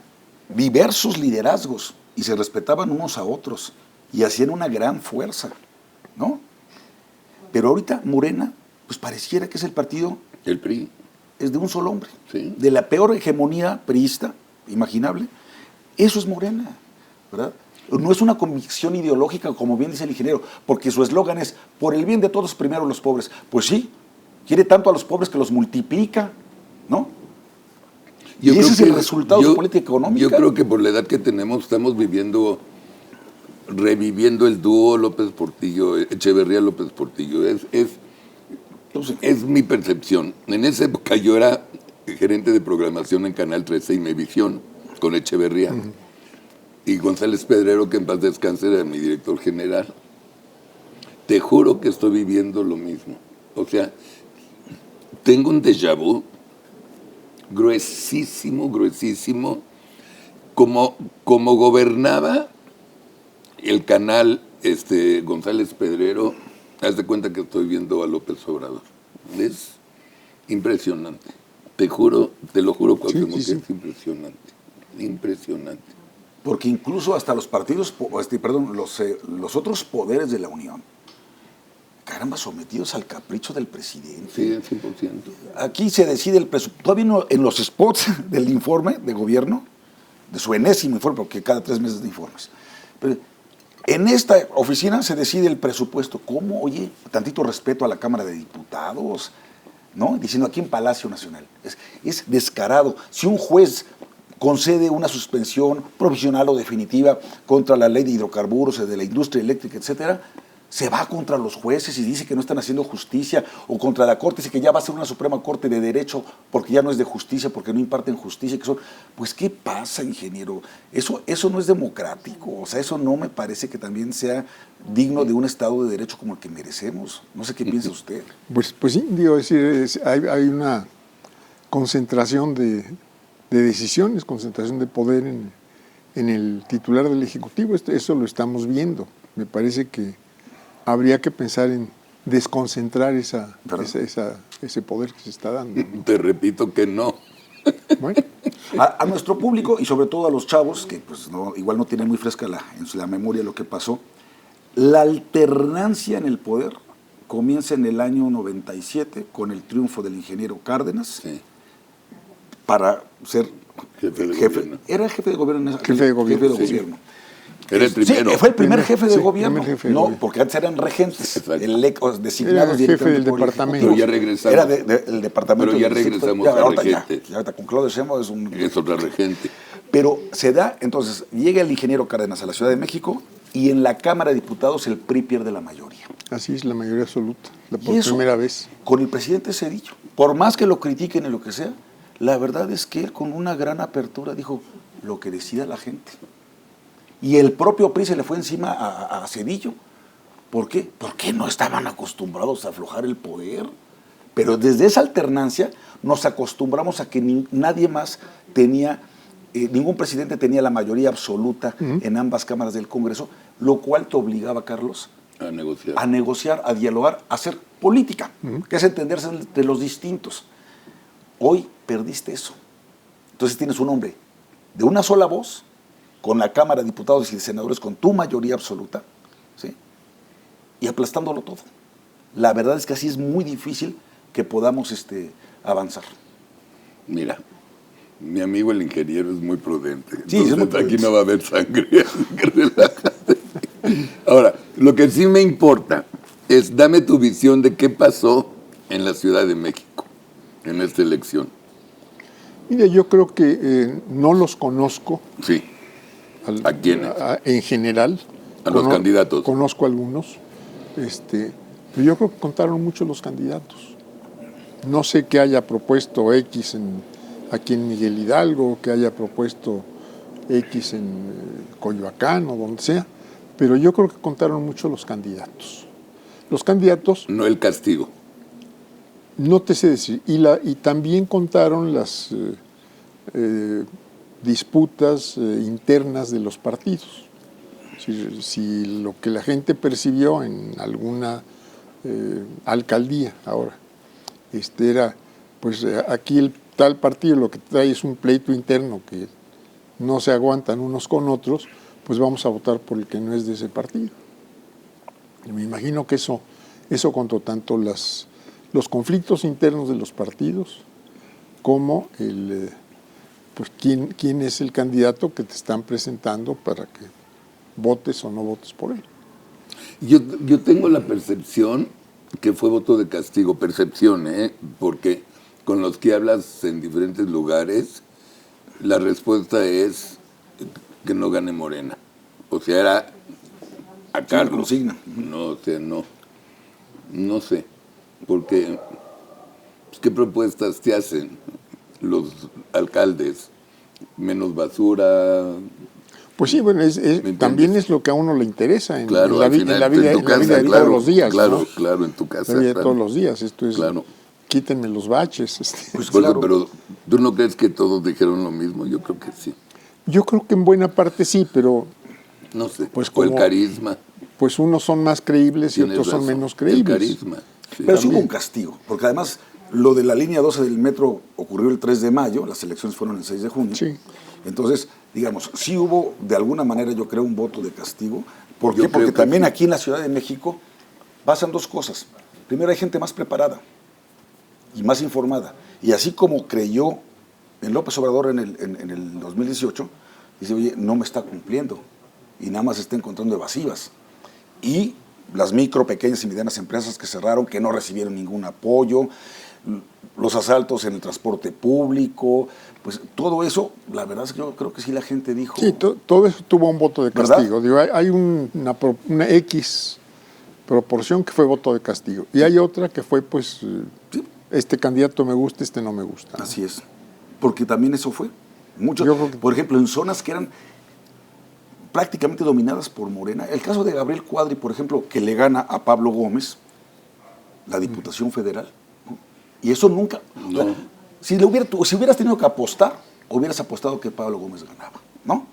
diversos liderazgos y se respetaban unos a otros y hacían una gran fuerza, ¿no? Pero ahorita Morena, pues pareciera que es el partido, El PRI. es de un solo hombre, Sí. de la peor hegemonía priista imaginable. Eso es Morena, ¿verdad? No es una convicción ideológica, como bien dice el ingeniero, porque su eslogan es, por el bien de todos, primero los pobres. Pues sí, quiere tanto a los pobres que los multiplica, ¿no? Yo y creo ese es que el resultado de su política económica. Yo creo que por la edad que tenemos estamos reviviendo el dúo López Portillo, Echeverría-López Portillo. Es mi percepción. En esa época yo era gerente de programación en Canal 13 y Imevisión con Echeverría. Y González Pedrero, que en paz descanse, era mi director general. Te juro que estoy viviendo lo mismo. O sea, tengo un déjà vu gruesísimo, como gobernaba el canal González Pedrero. Haz de cuenta que estoy viendo a López Obrador. Es impresionante. Te lo juro, Cuauhtémoc, Sí. es impresionante. Porque incluso hasta los partidos, los otros poderes de la Unión, caramba, sometidos al capricho del presidente. Sí, 100%. Aquí se decide el presupuesto. Todavía no, en los spots del informe de gobierno, de su enésimo informe, porque cada 3 meses de informes. Pero en esta oficina se decide el presupuesto. ¿Cómo? Oye, tantito respeto a la Cámara de Diputados, ¿no? Diciendo aquí en Palacio Nacional. Es descarado. Si un juez concede una suspensión provisional o definitiva contra la ley de hidrocarburos, de la industria eléctrica, etcétera, se va contra los jueces y dice que no están haciendo justicia, o contra la Corte, dice que ya va a ser una Suprema Corte de Derecho porque ya no es de justicia, porque no imparten justicia, que son... Pues, ¿qué pasa, ingeniero? Eso no es democrático, o sea, eso no me parece que también sea digno de un Estado de Derecho como el que merecemos. No sé qué piensa usted. Pues sí, digo, es decir, hay una concentración de decisiones, concentración de poder en el titular del Ejecutivo. Eso lo estamos viendo. Me parece que habría que pensar en desconcentrar ese poder que se está dando, ¿no? Te repito que no. Bueno, A nuestro público y sobre todo a los chavos, que pues igual no tienen muy fresca en la memoria lo que pasó, la alternancia en el poder comienza en el año 97 con el triunfo del ingeniero Cárdenas, Sí. para ser Jefe de jefe. gobierno. Era jefe de gobierno. Jefe de gobierno, sí. Era el primero. Sí, fue el primer jefe de Sí, gobierno. primer jefe de No, gobierno. porque antes eran regentes, Exacto. designados Era jefe del directamente por el departamento. Ejecutivo. Pero ya regresamos. Era el departamento. Pero ya del distrito. regresamos Ya, a ahorita regente. ya ahorita con Claudio Sheinbaum es un... Es otra regente. Pero se da, entonces, llega el ingeniero Cárdenas a la Ciudad de México y en la Cámara de Diputados el PRI pierde la mayoría. así es la mayoría absoluta, por Y eso, primera vez. con el presidente Cedillo, por más que lo critiquen y lo que sea, la verdad es que él con una gran apertura dijo lo que decida la gente. Y el propio PRI se le fue encima a Zedillo. ¿Por qué? Porque no estaban acostumbrados a aflojar el poder. Pero desde esa alternancia nos acostumbramos a que nadie más tenía, ningún presidente tenía la mayoría absoluta en ambas cámaras del Congreso, lo cual te obligaba, Carlos, a negociar, a dialogar, a hacer política, que es entenderse entre los distintos. Hoy perdiste eso. Entonces tienes un hombre de una sola voz, con la Cámara de Diputados y de Senadores con tu mayoría absoluta, ¿sí? Y aplastándolo todo. La verdad es que así es muy difícil que podamos avanzar. Mira, mi amigo el ingeniero es muy prudente. Sí, entonces, es muy prudente. aquí no va a haber sangre. Relájate. Ahora, lo que sí me importa es dame tu visión de qué pasó en la Ciudad de México en esta elección. Mira, yo creo que no los conozco. Sí. ¿A quiénes? En general. A los candidatos. Conozco algunos. Pero yo creo que contaron mucho los candidatos. No sé qué haya propuesto X aquí en Miguel Hidalgo, que haya propuesto X en Coyoacán o donde sea, pero yo creo que contaron mucho los candidatos. Los candidatos... No el castigo. No te sé decir. Y también contaron las disputas internas de los partidos. Si lo que la gente percibió en alguna alcaldía ahora era, pues aquí el tal partido lo que trae es un pleito interno que no se aguantan unos con otros, pues vamos a votar por el que no es de ese partido. Y me imagino que eso contó tanto los conflictos internos de los partidos como pues quién es el candidato que te están presentando para que votes o no votes por él. Yo tengo la percepción que fue voto de castigo, percepción, porque con los que hablas en diferentes lugares, la respuesta es que no gane Morena. O sea, era a Carlos. Sí, no, o sea, no sé, porque pues, ¿qué propuestas te hacen los alcaldes? Menos basura. Pues sí, bueno, también es lo que a uno le interesa en claro, la vida de claro, todos los días. Claro, ¿no? claro, en tu casa. La vida de claro. todos los días. Esto es, claro. Quítenme los baches. Pues claro. Pero ¿tú no crees que todos dijeron lo mismo? Yo creo que sí. Yo creo que en buena parte sí, pero... No sé, pues o el carisma. Pues unos son más creíbles y otros son menos creíbles. El carisma. Sí, pero sí hubo un castigo, porque además lo de la línea 12 del metro ocurrió el 3 de mayo, las elecciones fueron el 6 de junio. Sí. Entonces, digamos, sí hubo de alguna manera, yo creo, un voto de castigo. ¿Por qué? Porque también aquí en la Ciudad de México pasan dos cosas. Primero, hay gente más preparada y más informada. Y así como creyó en López Obrador en el 2018, dice, oye, no me está cumpliendo y nada más está encontrando evasivas. Y las micro, pequeñas y medianas empresas que cerraron, que no recibieron ningún apoyo, los asaltos en el transporte público, pues todo eso, la verdad es que yo creo que sí la gente dijo... Sí, todo eso tuvo un voto de castigo. Digo, hay una X proporción que fue voto de castigo. Y hay otra que fue, pues, sí, este candidato me gusta, este no me gusta. Así es. Porque también eso fue. Mucho, por ejemplo, en zonas que eran prácticamente dominadas por Morena. El caso de Gabriel Cuadri, por ejemplo, que le gana a Pablo Gómez la Diputación Federal. ¿No? Y eso nunca... No. O sea, si hubieras tenido que apostar, hubieras apostado que Pablo Gómez ganaba, ¿no?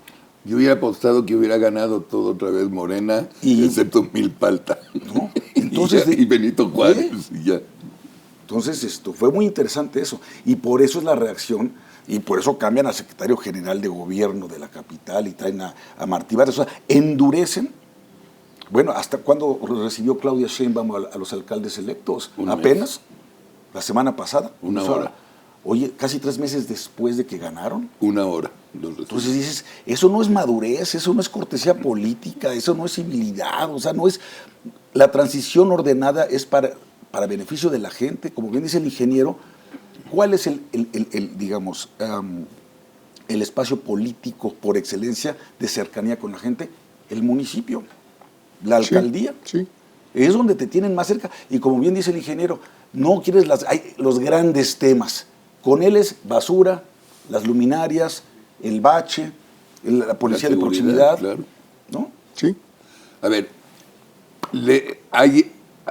Yo hubiera apostado que hubiera ganado todo otra vez Morena, excepto Milpalta. ¿No? Entonces, y Benito Juárez. Y ya. Entonces, fue muy interesante eso. Y por eso es la reacción, y por eso cambian al secretario general de gobierno de la capital y traen a Martí Batres. O sea, endurecen. Bueno, ¿hasta cuándo recibió Claudia Sheinbaum a los alcaldes electos? Apenas, la semana pasada. Una hora. Oye, casi 3 meses después de que ganaron. Una hora. Entonces dices, eso no es madurez, eso no es cortesía política, eso no es civilidad, o sea, no es... La transición ordenada es para beneficio de la gente, como bien dice el ingeniero. ¿Cuál es el espacio político por excelencia de cercanía con la gente? El municipio, la alcaldía. Sí. Es donde te tienen más cerca. Y como bien dice el ingeniero, no quieres los grandes temas. Con él es basura, las luminarias, el bache, la policía de proximidad. Claro. Sí. A ver,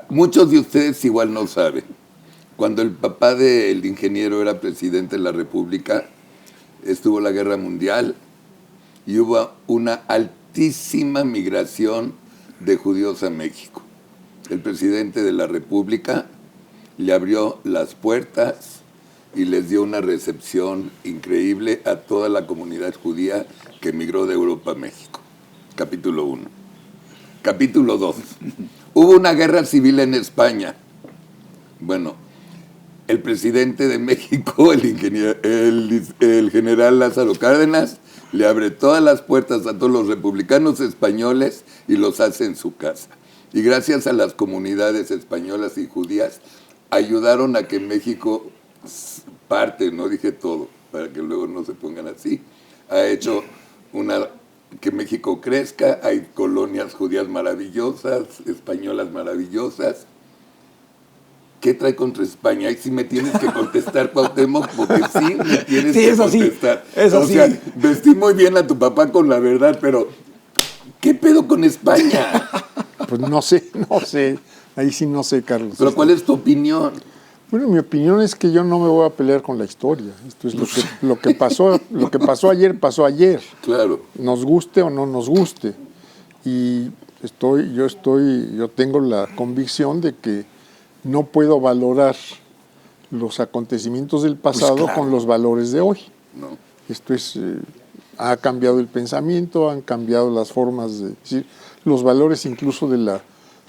muchos de ustedes igual no saben. Cuando el papá del ingeniero era presidente de la República, estuvo la Guerra Mundial y hubo una altísima migración de judíos a México. El presidente de la República le abrió las puertas y les dio una recepción increíble a toda la comunidad judía que emigró de Europa a México. Capítulo 1. Capítulo 2. Hubo una guerra civil en España. Bueno, el presidente de México, el general Lázaro Cárdenas, le abre todas las puertas a todos los republicanos españoles y los hace en su casa. Y gracias a las comunidades españolas y judías, ayudaron a que México parte, no dije todo, para que luego no se pongan así, ha hecho que México crezca, hay colonias judías maravillosas, españolas maravillosas. ¿Qué trae contra España? Ahí sí me tienes que contestar, Cuauhtémoc, porque sí me tienes que contestar. Eso sí. O sea, vestí muy bien a tu papá con la verdad, pero ¿qué pedo con España? Pues no sé. Ahí sí no sé, Carlos. Pero ¿cuál es tu opinión? Bueno, mi opinión es que yo no me voy a pelear con la historia. Esto es lo que pasó ayer. Claro. Nos guste o no nos guste. Y yo tengo la convicción de que no puedo valorar los acontecimientos del pasado Pues claro. con los valores de hoy. No. Esto ha cambiado el pensamiento, han cambiado las formas de decir, los valores incluso de la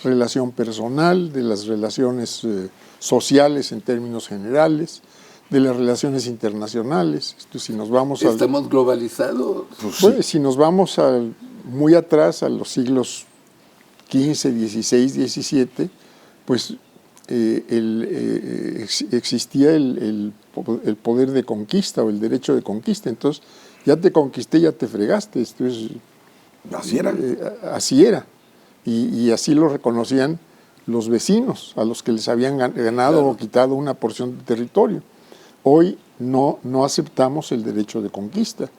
relación personal, de las relaciones sociales en términos generales, de las relaciones internacionales. Si nos vamos Estamos globalizados. Pues, si nos vamos muy atrás, a los siglos XV, XVI, XVII, pues existía el poder de conquista o el derecho de conquista. Entonces, ya te conquisté, ya te fregaste. Así era. Así era. Y así lo reconocían los vecinos, a los que les habían ganado o quitado una porción de territorio. Hoy no aceptamos el derecho de conquista.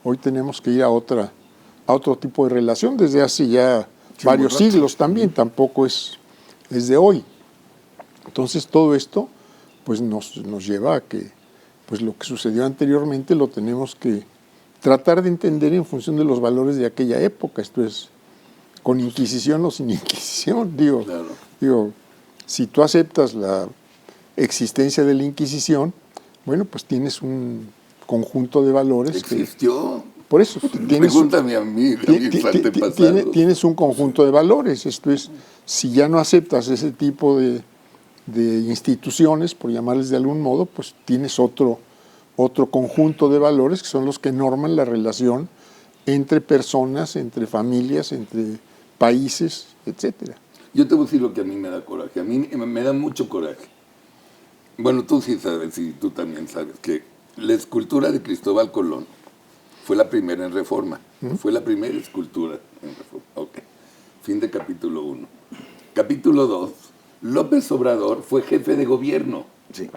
Hoy tenemos que ir a otro tipo de relación desde hace ya varios siglos también, tampoco es de hoy. Entonces todo esto pues nos lleva a que pues lo que sucedió anteriormente lo tenemos que tratar de entender en función de los valores de aquella época. Esto es con Inquisición o sin Inquisición. Digo, si tú aceptas la existencia de la Inquisición, bueno, pues tienes un conjunto de valores. ¿Existió? Por eso. Pregúntame a mí, mis antepasados. Tienes un conjunto de valores. Esto es, si ya no aceptas ese tipo de instituciones, por llamarles de algún modo, pues tienes otro conjunto de valores que son los que norman la relación entre personas, entre familias, entre países, etcétera. Yo te voy a decir lo que a mí me da coraje. A mí me da mucho coraje. Bueno, tú sí sabes, y tú también sabes, que la escultura de Cristóbal Colón fue la primera en Reforma. Fue la primera escultura en Reforma. Ok. Fin de capítulo 1. Capítulo 2. López Obrador fue jefe de gobierno. Sí.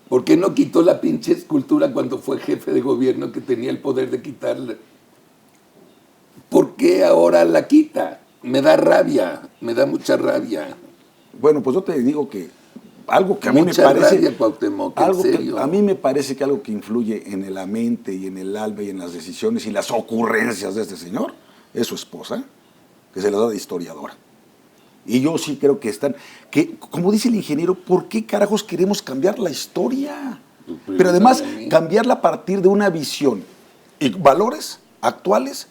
¿Por qué no quitó la pinche escultura cuando fue jefe de gobierno que tenía el poder de quitarla? ¿Por qué ahora la quita? Me da rabia, me da mucha rabia. Bueno, pues yo te digo que algo que a mí Mucha me parece... rabia, Cuauhtémoc, en serio. A mí me parece que algo que influye en la mente y en el alma y en las decisiones y las ocurrencias de este señor es su esposa, que se la da de historiadora. Y yo sí creo que como dice el ingeniero, ¿por qué carajos queremos cambiar la historia? Pero además, cambiarla a partir de una visión y valores actuales,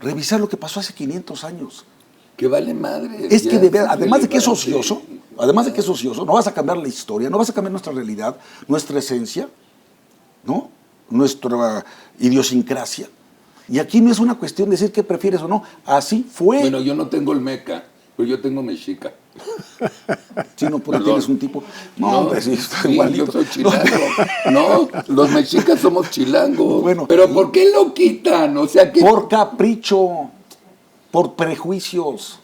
revisar lo que pasó hace 500 años. Que vale madre. Es que además de que es ocioso, no vas a cambiar la historia, no vas a cambiar nuestra realidad, nuestra esencia, ¿no? Nuestra idiosincrasia. Y aquí no es una cuestión de decir qué prefieres o no, así fue. Bueno, yo no tengo el meca, pero yo tengo mexica. Sí, no, porque tienes un tipo... No, hombre, sí, está igualito. Yo soy chilango. No, los mexicas somos chilangos. Bueno, pero ¿por qué lo quitan? O sea que... Por capricho, por prejuicios,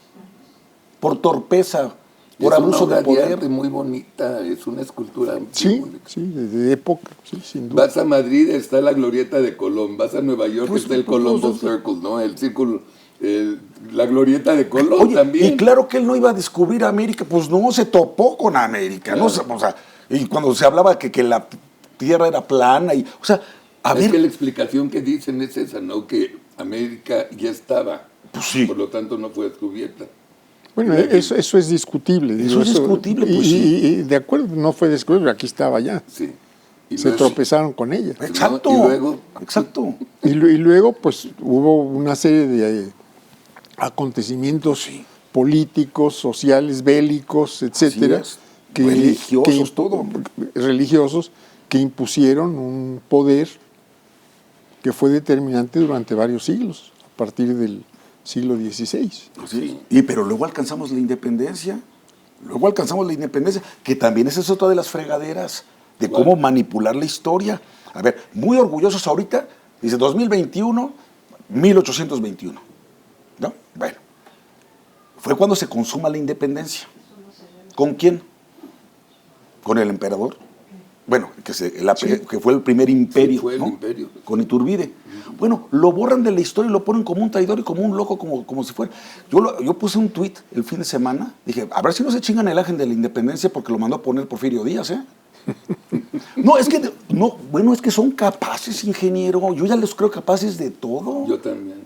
por torpeza, por abuso de poder. Es muy bonita, es una escultura. Sí, de época, sí, sin duda. Vas a Madrid, está la glorieta de Colón. Vas a Nueva York, está el Colombo Circle, ¿no? El círculo La glorieta de Colón. Oye, también. y claro que él no iba a descubrir América, pues no, se topó con América, Claro. ¿no? O sea, y cuando se hablaba que la tierra era plana, o sea, a Es ver, que la explicación que dicen es esa, ¿no? Que América ya estaba. Pues sí. Por lo tanto, no fue descubierta. Bueno, eso es discutible. Eso es discutible, pues sí. Y de acuerdo, no fue descubierto, aquí estaba ya. Sí. Y Se luego- tropezaron con ella. exacto, ¿Y luego? exacto. Y luego, pues, hubo una serie de acontecimientos políticos, sociales, bélicos, etcétera, es. Religiosos, todo. religiosos, que impusieron un poder que fue determinante durante varios siglos, a partir del siglo XVI. Sí. Pero luego alcanzamos la independencia. Que también esa es otra de las fregaderas de cómo manipular la historia. A ver, muy orgullosos ahorita, dice 2021, 1821. ¿No? Bueno, fue cuando se consuma la independencia. ¿Con quién? ¿Con el emperador? Bueno, que fue el primer imperio, Sí, fue el ¿no? imperio. Con Iturbide. Bueno, lo borran de la historia y lo ponen como un traidor y como un loco, como si fuera. Yo puse un tuit el fin de semana, dije, a ver si no se chingan el ángel de la independencia porque lo mandó a poner Porfirio Díaz, ¿eh? No, es que son capaces, ingeniero. Yo ya los creo capaces de todo. Yo también.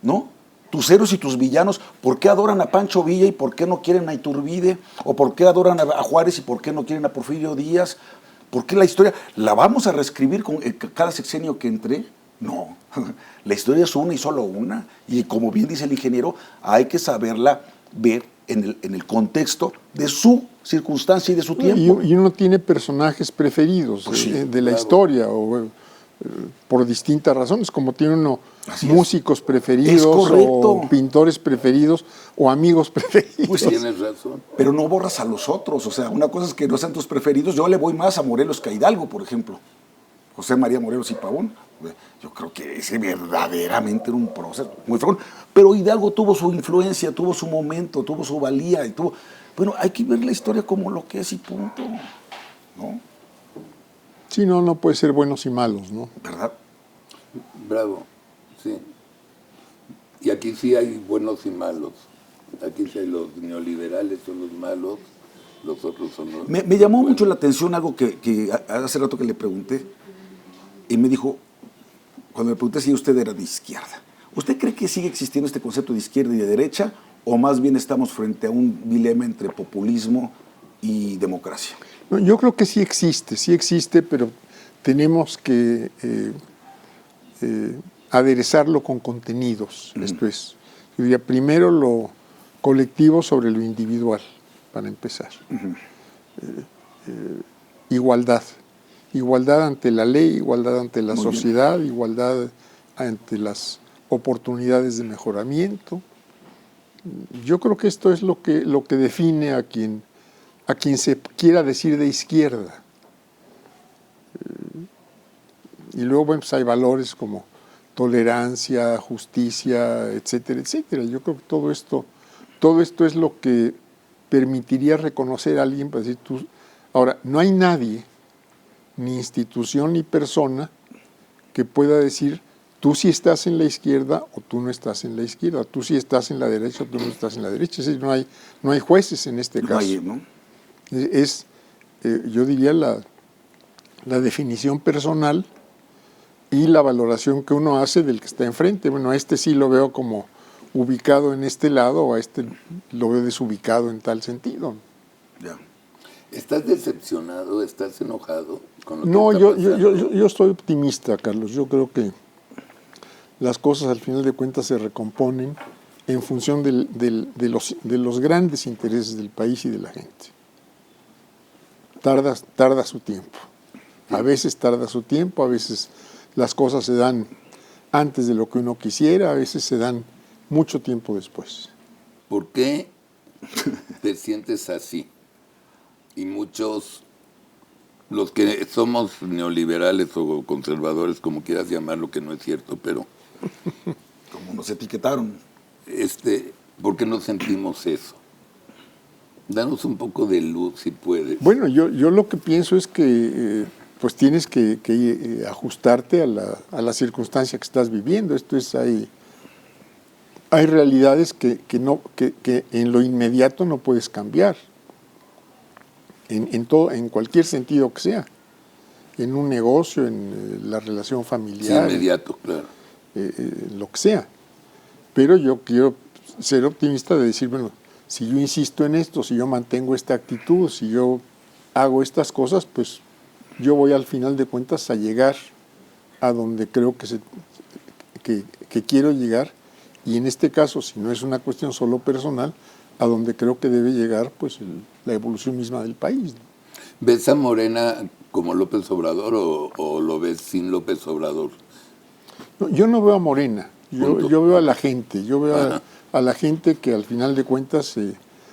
¿No? Tus héroes y tus villanos, ¿por qué adoran a Pancho Villa y por qué no quieren a Iturbide? ¿O por qué adoran a Juárez y por qué no quieren a Porfirio Díaz? ¿Por qué la historia la vamos a reescribir con cada sexenio que entre? No, la historia es una y solo una. Y como bien dice el ingeniero, hay que saberla ver en el contexto de su circunstancia y de su tiempo. Y uno tiene personajes preferidos Pues sí, de la claro. historia, por distintas razones, como tiene uno Así es. músicos Es preferidos, correcto. o pintores preferidos, o amigos preferidos. Pues sí. Tienes razón. Pero no borras a los otros. O sea, una cosa es que no sean tus preferidos. Yo le voy más a Morelos que a Hidalgo, por ejemplo. José María Morelos y Pavón. Yo creo que ese verdaderamente era un proceso muy fregón. Pero Hidalgo tuvo su influencia, tuvo su momento, tuvo su valía. Bueno, hay que ver la historia como lo que es y punto. ¿No? Sí, no puede ser buenos y malos, ¿no? ¿Verdad? Bravo. Sí. Y aquí sí hay buenos y malos. Aquí sí hay los neoliberales son los malos, los otros son los... Me llamó buenos. mucho la atención algo que hace rato que le pregunté. Y me dijo, cuando le pregunté si usted era de izquierda, ¿usted cree que sigue existiendo este concepto de izquierda y de derecha? ¿O más bien estamos frente a un dilema entre populismo y democracia? No, yo creo que sí existe, pero tenemos que aderezarlo con contenidos. Esto es, yo diría, primero lo colectivo sobre lo individual, para empezar. Igualdad. Igualdad ante la ley, igualdad ante la sociedad, igualdad ante las oportunidades de mejoramiento. Yo creo que esto es lo que define a quien se quiera decir de izquierda. Y luego, bueno, pues hay valores como tolerancia, justicia, etcétera, etcétera. Yo creo que todo esto es lo que permitiría reconocer a alguien para decir tú. Ahora, no hay nadie, ni institución ni persona, que pueda decir tú sí estás en la izquierda o tú no estás en la izquierda, tú sí estás en la derecha o tú no estás en la derecha. Es decir, no hay jueces en este caso. ¿No? Yo diría la definición personal y la valoración que uno hace del que está enfrente. Bueno, a este sí lo veo como ubicado en este lado, o a este lo veo desubicado en tal sentido. Ya. ¿Estás decepcionado? ¿Estás enojado con lo que No, está pasando? yo estoy optimista, Carlos. Yo creo que las cosas al final de cuentas se recomponen en función de los grandes intereses del país y de la gente. Tarda su tiempo. A veces tarda su tiempo, a veces las cosas se dan antes de lo que uno quisiera, a veces se dan mucho tiempo después. ¿Por qué te sientes así? Y muchos, los que somos neoliberales o conservadores, como quieras llamarlo, que no es cierto, pero Como nos etiquetaron. ¿por qué no sentimos eso? Danos un poco de luz, si puedes. Bueno, yo lo que pienso es que pues tienes que ajustarte a la circunstancia que estás viviendo. Esto es, hay hay realidades que en lo inmediato no puedes cambiar, en cualquier sentido que sea, en un negocio, en la relación familiar, Sí, inmediato, claro. Lo que sea. Pero yo quiero ser optimista de decir, bueno, si yo insisto en esto, si yo mantengo esta actitud, si yo hago estas cosas, pues yo voy al final de cuentas a llegar a donde creo que quiero llegar, y en este caso, si no es una cuestión solo personal, a donde creo que debe llegar pues la evolución misma del país, ¿no? ¿Ves a Morena como López Obrador o lo ves sin López Obrador? No, yo no veo a Morena, yo veo a la gente, yo veo a la gente que al final de cuentas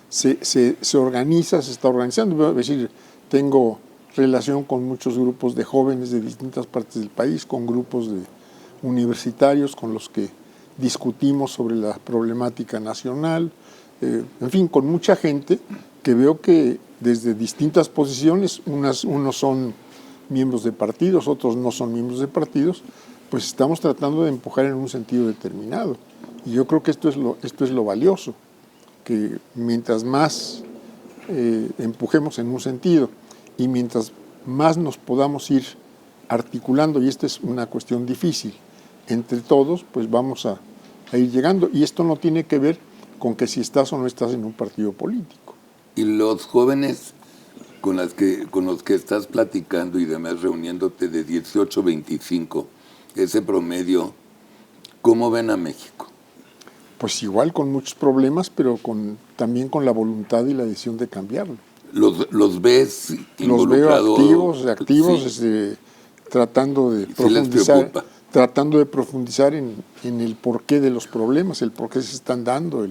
se organiza, se está organizando. Es decir, tengo relación con muchos grupos de jóvenes de distintas partes del país, con grupos de universitarios con los que discutimos sobre la problemática nacional, en fin, con mucha gente que veo que desde distintas posiciones, unos son miembros de partidos, otros no son miembros de partidos, pues estamos tratando de empujar en un sentido determinado. Y yo creo que esto es lo valioso, que mientras más empujemos en un sentido y mientras más nos podamos ir articulando, y esta es una cuestión difícil, entre todos, pues vamos a ir llegando. Y esto no tiene que ver con que si estás o no estás en un partido político. Y los jóvenes con los que estás platicando y demás, reuniéndote de 18 a 25, ese promedio, ¿cómo ven a México? Pues igual con muchos problemas, pero también con la voluntad y la decisión de cambiarlo. ¿Los ves involucrados? Los veo activos, sí. Tratando de profundizar en el porqué de los problemas, el por qué se están dando,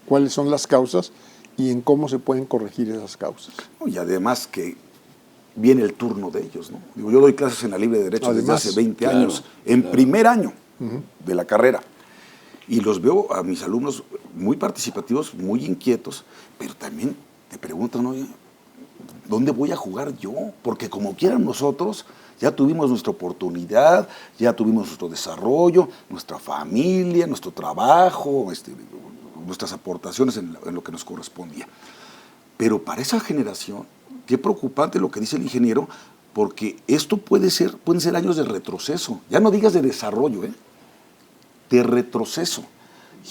cuáles son las causas y en cómo se pueden corregir esas causas. Y además que viene el turno de ellos, ¿no? Digo, yo doy clases en la Libre Derecho desde hace 20 años, primer año de la carrera. Y los veo a mis alumnos muy participativos, muy inquietos, pero también te preguntan, oye, ¿dónde voy a jugar yo? Porque como quieran nosotros, ya tuvimos nuestra oportunidad, ya tuvimos nuestro desarrollo, nuestra familia, nuestro trabajo, nuestras aportaciones en lo que nos correspondía. Pero para esa generación, qué preocupante lo que dice el ingeniero, porque esto pueden ser años de retroceso. Ya no digas de desarrollo, de retroceso.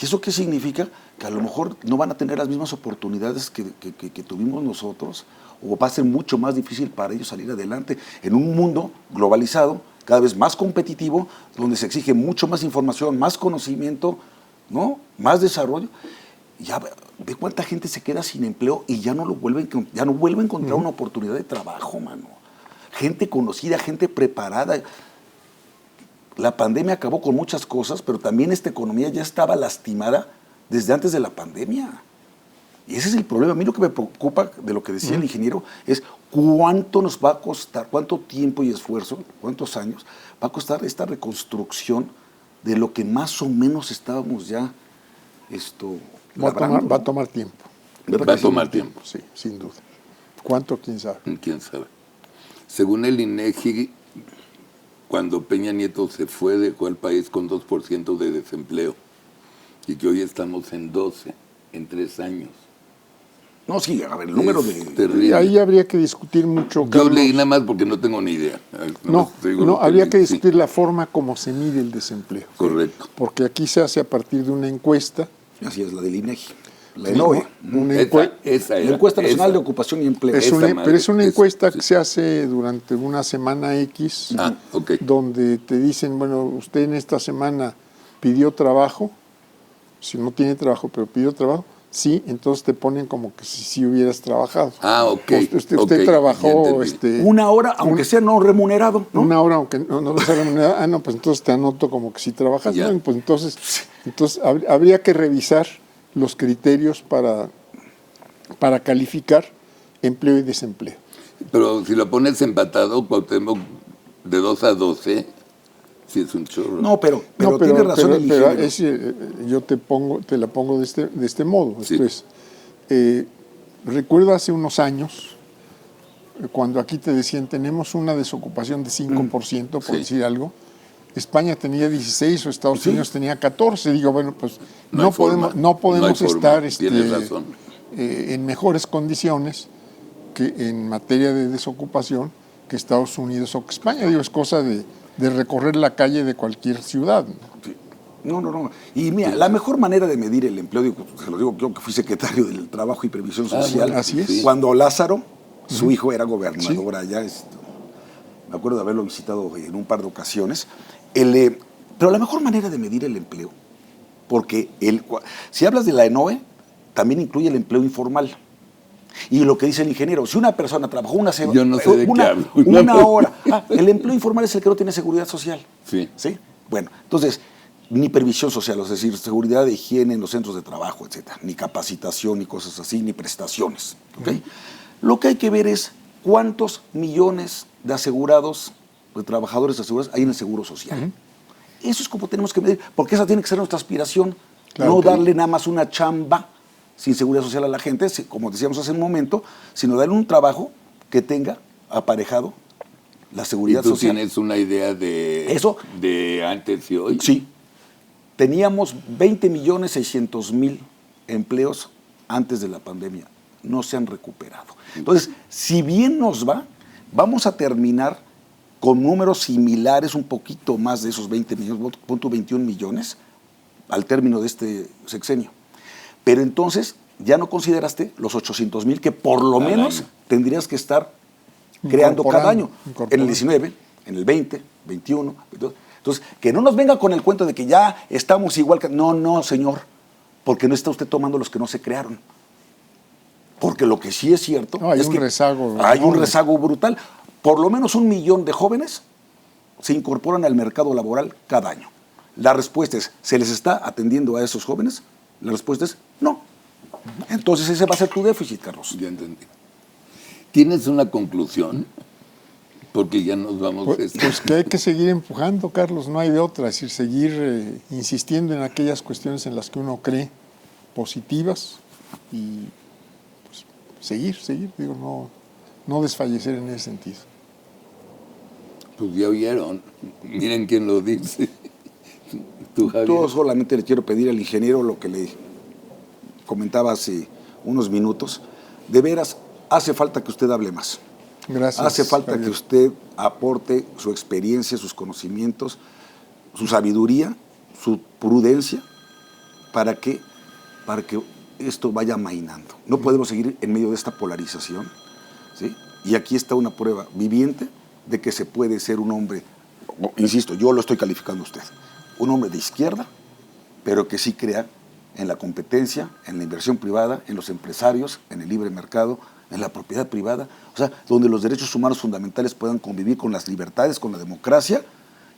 ¿Y eso qué significa? Que a lo mejor no van a tener las mismas oportunidades que tuvimos nosotros, o va a ser mucho más difícil para ellos salir adelante en un mundo globalizado, cada vez más competitivo, donde se exige mucho más información, más conocimiento, ¿no? Más desarrollo. Ya ve cuánta gente se queda sin empleo y ya no vuelve a encontrar una oportunidad de trabajo, mano. Gente conocida, gente preparada. La pandemia acabó con muchas cosas, pero también esta economía ya estaba lastimada desde antes de la pandemia. Y ese es el problema. A mí lo que me preocupa de lo que decía el ingeniero es cuánto nos va a costar, cuánto tiempo y esfuerzo, cuántos años va a costar esta reconstrucción de lo que más o menos estábamos ya va a tomar tiempo. Va a tomar tiempo. Sí, sin duda. ¿Cuánto? ¿Quién sabe? ¿Quién sabe? Según el INEGI, cuando Peña Nieto se fue, dejó al país con 2% de desempleo y que hoy estamos en 12, en 3 años. No, sí, a ver, el número de... Ahí habría que discutir mucho, Carlos. Yo leí nada más porque no tengo ni idea. No, habría que discutir la forma como se mide el desempleo. Correcto. Porque aquí se hace a partir de una encuesta. Así es, la del INEGI. La ENOE. Esa la Encuesta Nacional de Ocupación y Empleo. Pero es una encuesta que se hace durante una semana X, donde te dicen, bueno, usted en esta semana pidió trabajo, si no tiene trabajo, pero pidió trabajo, sí, entonces te ponen como que si hubieras trabajado. Usted trabajó una hora, aunque sea no remunerado, ¿no? Una hora, aunque no sea remunerado. Pues entonces te anoto como que si trabajas. ¿No? Pues entonces habría que revisar los criterios para calificar empleo y desempleo. Pero si lo pones empatado, Cuauhtémoc, de 2 a 12, sí es un chorro. No, pero tiene razón el ingeniero. Yo te la pongo de este modo. Sí. Entonces, recuerdo hace unos años, cuando aquí te decían, tenemos una desocupación de 5%, por decir algo, España tenía 16 o Estados Unidos tenía 14. Digo, bueno, pues No hay forma, no podemos no hay forma. estar Tienes razón. en mejores condiciones que en materia de desocupación que Estados Unidos o que España. Digo, es cosa de recorrer la calle de cualquier ciudad, ¿no? Sí. No. Y mira, la mejor manera de medir el empleo, digo, se lo digo yo que fui secretario del Trabajo y Previsión Social, bueno, así es. cuando Lázaro, su hijo, era gobernador allá, me acuerdo de haberlo visitado en un par de ocasiones, pero la mejor manera de medir el empleo, porque si hablas de la ENOE, también incluye el empleo informal. Y lo que dice el ingeniero, si una persona trabajó Yo no sé de qué hablo. una hora, el empleo informal es el que no tiene seguridad social. Sí. ¿Sí? Bueno, entonces, ni previsión social, es decir, seguridad de higiene en los centros de trabajo, etcétera, ni capacitación, ni cosas así, ni prestaciones. ¿Okay? Lo que hay que ver es cuántos millones de asegurados, de trabajadores asegurados, hay en el Seguro Social. Eso es como tenemos que medir, porque esa tiene que ser nuestra aspiración, Claro, no darle nada más una chamba sin seguridad social a la gente, como decíamos hace un momento, sino darle un trabajo que tenga aparejado la seguridad ¿Y tú social. tienes una idea de Eso, de antes y hoy? Sí. Teníamos 20.600.000 empleos antes de la pandemia. No se han recuperado. Entonces, si bien nos va, vamos a terminar con números similares, un poquito más de esos 20 millones, 21 millones, al término de este sexenio. Pero entonces ya no consideraste los 800.000 que por lo menos tendrías que estar creando cada año. En el 19, en el 20, 21, 22. Entonces, que no nos venga con el cuento de que ya estamos igual que... No, señor, porque no está usted tomando los que no se crearon. Porque lo que sí es cierto es que hay un rezago brutal. Por lo menos 1 millón de jóvenes se incorporan al mercado laboral cada año. La respuesta es, ¿se les está atendiendo a esos jóvenes? La respuesta es no. Entonces ese va a ser tu déficit, Carlos. Ya entendí. ¿Tienes una conclusión? Porque ya nos vamos... Pues que hay que seguir empujando, Carlos, no hay de otra. Es decir, seguir insistiendo en aquellas cuestiones en las que uno cree positivas y pues, seguir, digo, no desfallecer en ese sentido. Pues ya oyeron. Miren quién lo dice. Tú, Javier. Yo solamente le quiero pedir al ingeniero lo que le comentaba hace unos minutos. De veras, hace falta que usted hable más. Gracias. Hace falta Javier. que usted aporte su experiencia, sus conocimientos, su sabiduría, su prudencia, para que esto vaya amainando. No podemos seguir en medio de esta polarización, ¿sí? Y aquí está una prueba viviente de que se puede ser un hombre, insisto, yo lo estoy calificando a usted, un hombre de izquierda, pero que sí crea en la competencia, en la inversión privada, en los empresarios, en el libre mercado, en la propiedad privada, o sea, donde los derechos humanos fundamentales puedan convivir con las libertades, con la democracia,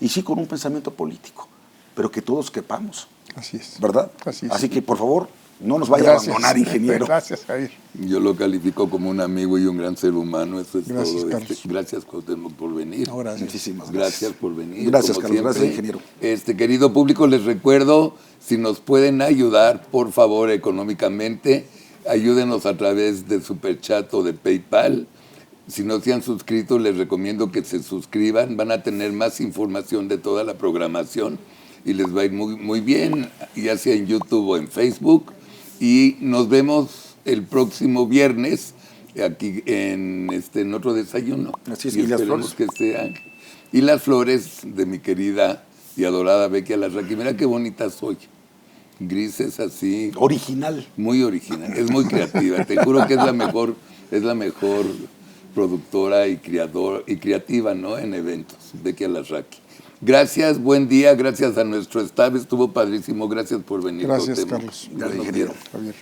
y sí con un pensamiento político, pero que todos quepamos. Así es. ¿Verdad? Así es. Así que, por favor, no nos vaya a abandonar, ingeniero. Gracias, Javier. Yo lo califico como un amigo y un gran ser humano. Eso es Gracias, todo. Carlos. Gracias, Cuauhtémoc, por venir. No, gracias. Muchísimas Gracias por venir. Gracias, como Carlos. Gracias, siempre. ingeniero. Querido público, les recuerdo, si nos pueden ayudar, por favor, económicamente, ayúdenos a través de Superchat o de PayPal. Si no se han suscrito, les recomiendo que se suscriban. Van a tener más información de toda la programación y les va a ir muy, muy bien, ya sea en YouTube o en Facebook. Y nos vemos el próximo viernes aquí en otro desayuno. Así es, y y las esperemos flores. que sean. Y las flores de mi querida y adorada Becky Alarraqui. Mira qué bonita soy. Grises así. Original. Muy original. Es muy creativa. Te juro que es la mejor productora y creativa, ¿no? En eventos. Becky Alarraqui. Gracias, buen día, gracias a nuestro staff, estuvo padrísimo, gracias por venir. Gracias, Cuauhtémoc. Carlos. Gracias, ingeniero. Javier.